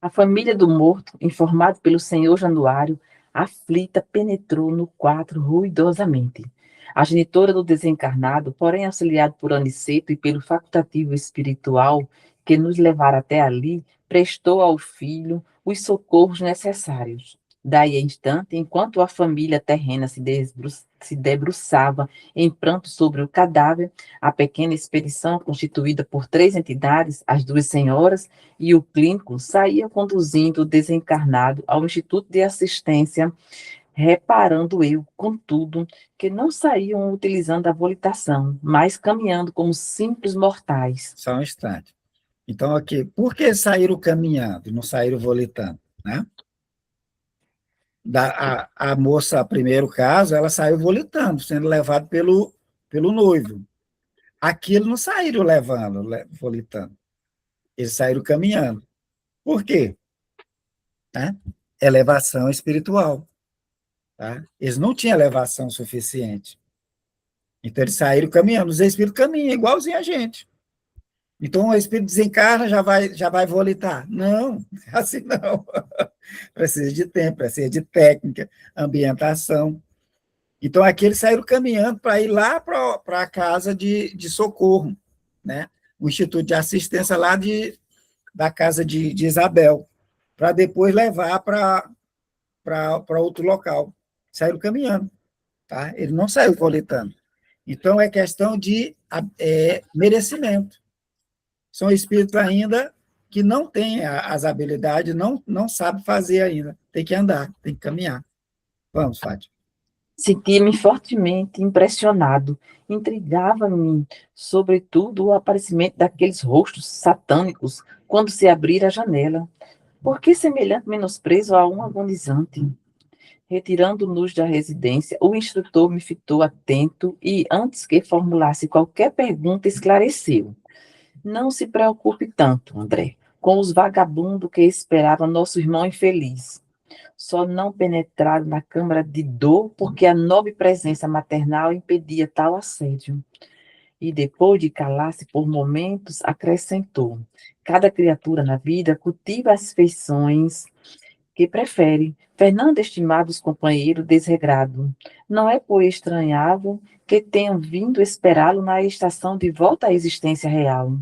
A família do morto, informado pelo senhor Januário, aflita, penetrou no quarto ruidosamente. A genitora do desencarnado, porém auxiliado por Aniceto e pelo facultativo espiritual que nos levara até ali, prestou ao filho os socorros necessários. Daí a instante, enquanto a família terrena se debruçava em pranto sobre o cadáver, a pequena expedição, constituída por 3 entidades, as 2 senhoras e o clínico, saía conduzindo o desencarnado ao Instituto de Assistência, reparando eu, contudo, que não saíam utilizando a volitação, mas caminhando como simples mortais. Só um instante. Então, aqui, por que saíram caminhando e não saíram volitando? Né? A moça, primeiro caso, ela saiu volitando, sendo levada pelo noivo. Aquilo não saíram volitando. Eles saíram caminhando. Por quê? Tá? Elevação espiritual. Tá? Eles não tinham elevação suficiente. Então, eles saíram caminhando. Os espíritos caminham igualzinho a gente. Então, o espírito desencarna, já vai volitar. Não, assim não. Precisa de tempo, precisa de técnica, ambientação. Então, aqui eles saíram caminhando para ir lá para a casa de socorro, né? O Instituto de Assistência lá da casa de Isabel, para depois levar para outro local. Saíram caminhando, tá? Ele não saiu volitando. Então, é questão de merecimento. São espíritos ainda que não têm as habilidades, não sabem fazer ainda. Tem que andar, tem que caminhar. Vamos, Fátima. Sentia-me fortemente impressionado. Intrigava-me, sobretudo, o aparecimento daqueles rostos satânicos quando se abrir a janela. Por que semelhante menosprezo a um agonizante? Retirando-nos da residência, o instrutor me fitou atento e, antes que formulasse qualquer pergunta, esclareceu. Não se preocupe tanto, André. com os vagabundos que esperavam nosso irmão infeliz. Só não penetraram na câmara de dor porque a nobre presença maternal impedia tal assédio. E depois de calar-se por momentos, acrescentou: cada criatura na vida cultiva as feições que prefere. Fernando estimava os companheiros desregrado. Não é por estranhável que tenham vindo esperá-lo na estação de volta à existência real.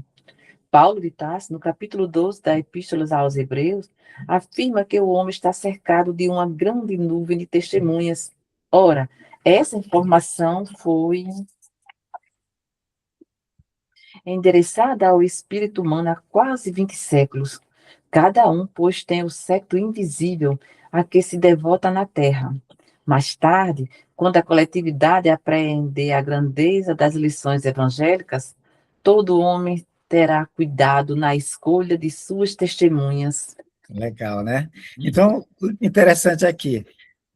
Paulo de Tarso, no capítulo 12 da Epístola aos Hebreus, afirma que o homem está cercado de uma grande nuvem de testemunhas. Ora, essa informação foi endereçada ao espírito humano há quase 20 séculos. Cada um, pois, tem o séquito invisível a que se devota na terra. Mais tarde, quando a coletividade apreender a grandeza das lições evangélicas, todo homem terá cuidado na escolha de suas testemunhas. Legal, né? Então, o interessante aqui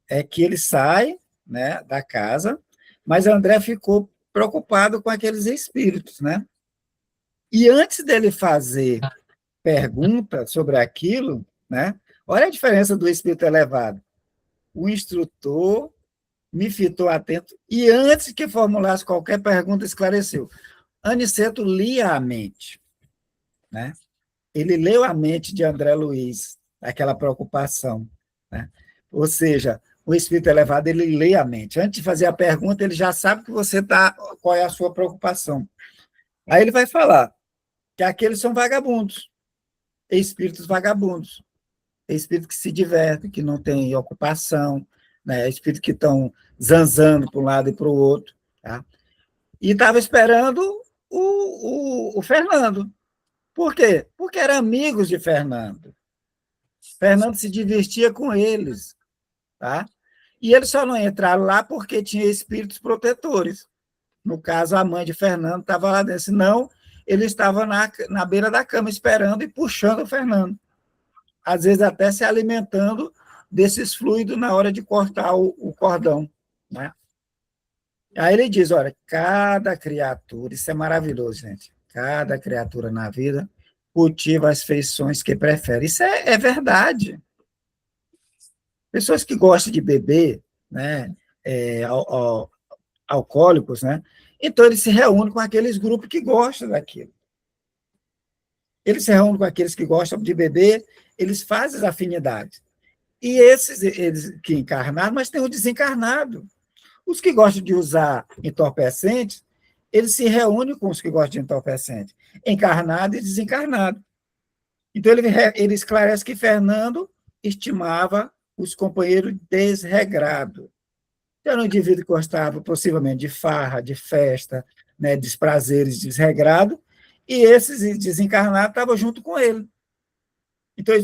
é que ele sai, né, da casa, mas André ficou preocupado com aqueles espíritos, né? E antes dele fazer pergunta sobre aquilo, né? Olha a diferença do espírito elevado. O instrutor me fitou atento e antes que formulasse qualquer pergunta esclareceu. Aniceto lia a mente, né? Ele leu a mente de André Luiz, aquela preocupação, né? Ou seja, o espírito elevado ele lê a mente. Antes de fazer a pergunta, ele já sabe que você tá, qual é a sua preocupação. Aí ele vai falar que aqueles são vagabundos, espíritos vagabundos, espíritos que se divertem, que não têm ocupação, né? Espíritos que estão zanzando para um lado e para o outro, tá? E estava esperando o Fernando. Por quê? Porque eram amigos de Fernando. Fernando se divertia com eles, tá? E eles só não entraram lá porque tinha espíritos protetores. No caso, a mãe de Fernando estava lá dentro. Senão, ele estava na beira da cama esperando e puxando o Fernando. Às vezes até se alimentando desses fluidos na hora de cortar o cordão, né? Aí ele diz, olha, cada criatura, isso é maravilhoso, gente, cada criatura na vida cultiva as feições que prefere. Isso é verdade. Pessoas que gostam de beber, né, alcoólicos, né, então eles se reúnem com aqueles grupos que gostam daquilo. Eles se reúnem com aqueles que gostam de beber, eles fazem as afinidades. E esses, eles que encarnaram, mas tem o desencarnado. Os que gostam de usar entorpecentes, eles se reúnem com os que gostam de entorpecentes, encarnado e desencarnado. Então, ele esclarece que Fernando estimava os companheiros desregrados. Era um indivíduo que gostava, possivelmente, de farra, de festa, né, de prazeres desregrados, e esses desencarnados estavam junto com ele. Então,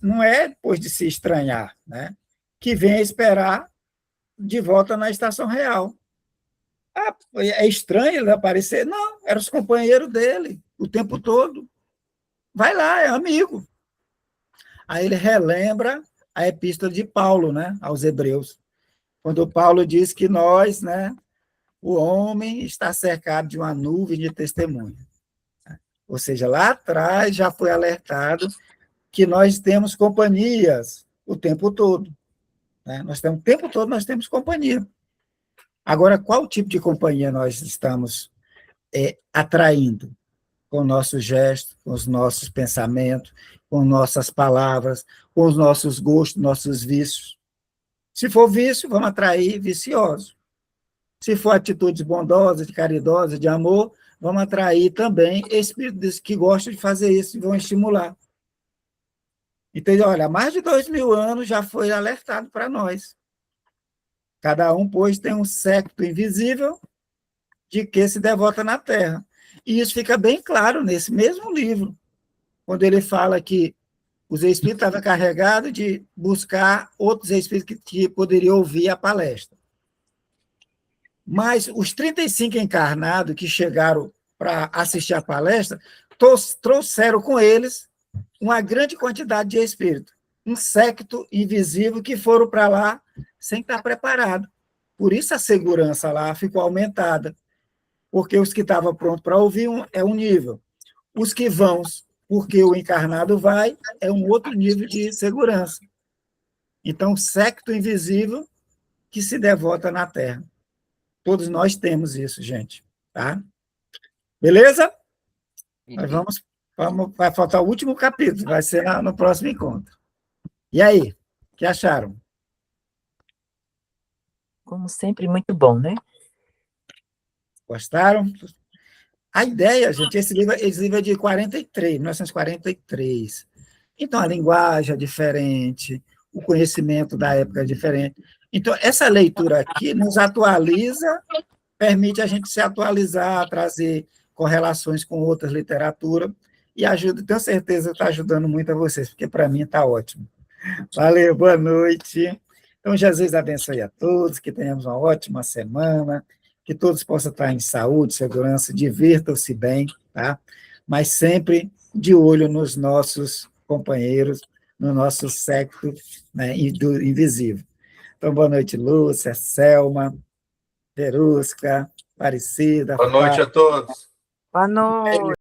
não é depois de se estranhar, né, que vem esperar de volta na estação real. Ah, é estranho ele aparecer? Não, eram os companheiros dele o tempo todo. Vai lá, é amigo. Aí ele relembra a epístola de Paulo, né, aos Hebreus, quando Paulo diz que nós, né, o homem está cercado de uma nuvem de testemunha. Ou seja, lá atrás já foi alertado que nós temos companhias o tempo todo. Né? O tempo todo nós temos companhia. Agora, qual tipo de companhia nós estamos atraindo? Com o nosso gesto, com os nossos pensamentos, com nossas palavras, com os nossos gostos, nossos vícios. Se for vício, vamos atrair viciosos. Se for atitudes bondosas, de caridosas, de amor, vamos atrair também espíritos que gostam de fazer isso e vão estimular. Então, olha, há mais de 2000 anos já foi alertado para nós. Cada um, pois, tem um séquito invisível de que se devota na Terra. E isso fica bem claro nesse mesmo livro, quando ele fala que os espíritos estavam carregados de buscar outros espíritos que poderiam ouvir a palestra. Mas os 35 encarnados que chegaram para assistir a palestra trouxeram com eles uma grande quantidade de espíritos, um séquito invisível que foram para lá sem estar preparado. Por isso a segurança lá ficou aumentada, porque os que estavam prontos para ouvir é um nível. Os que vão porque o encarnado vai, é um outro nível de segurança. Então, séquito invisível que se devota na Terra. Todos nós temos isso, gente. Tá? Beleza? Nós vai faltar o último capítulo, vai ser no próximo encontro. E aí, o que acharam? Como sempre, muito bom, né? Gostaram? A ideia, gente, esse livro é de 1943. Então, a linguagem é diferente, o conhecimento da época é diferente. Então, essa leitura aqui nos atualiza, permite a gente se atualizar, trazer correlações com outras literaturas, e ajuda, tenho certeza que está ajudando muito a vocês, porque para mim está ótimo. Valeu, boa noite. Então, Jesus abençoe a todos, que tenhamos uma ótima semana, que todos possam estar em saúde, segurança, divirtam-se bem, tá? Mas sempre de olho nos nossos companheiros, no nosso séquito, né, do invisível. Então, boa noite, Lúcia, Selma, Verusca, Aparecida, Boa noite a todos. Boa noite.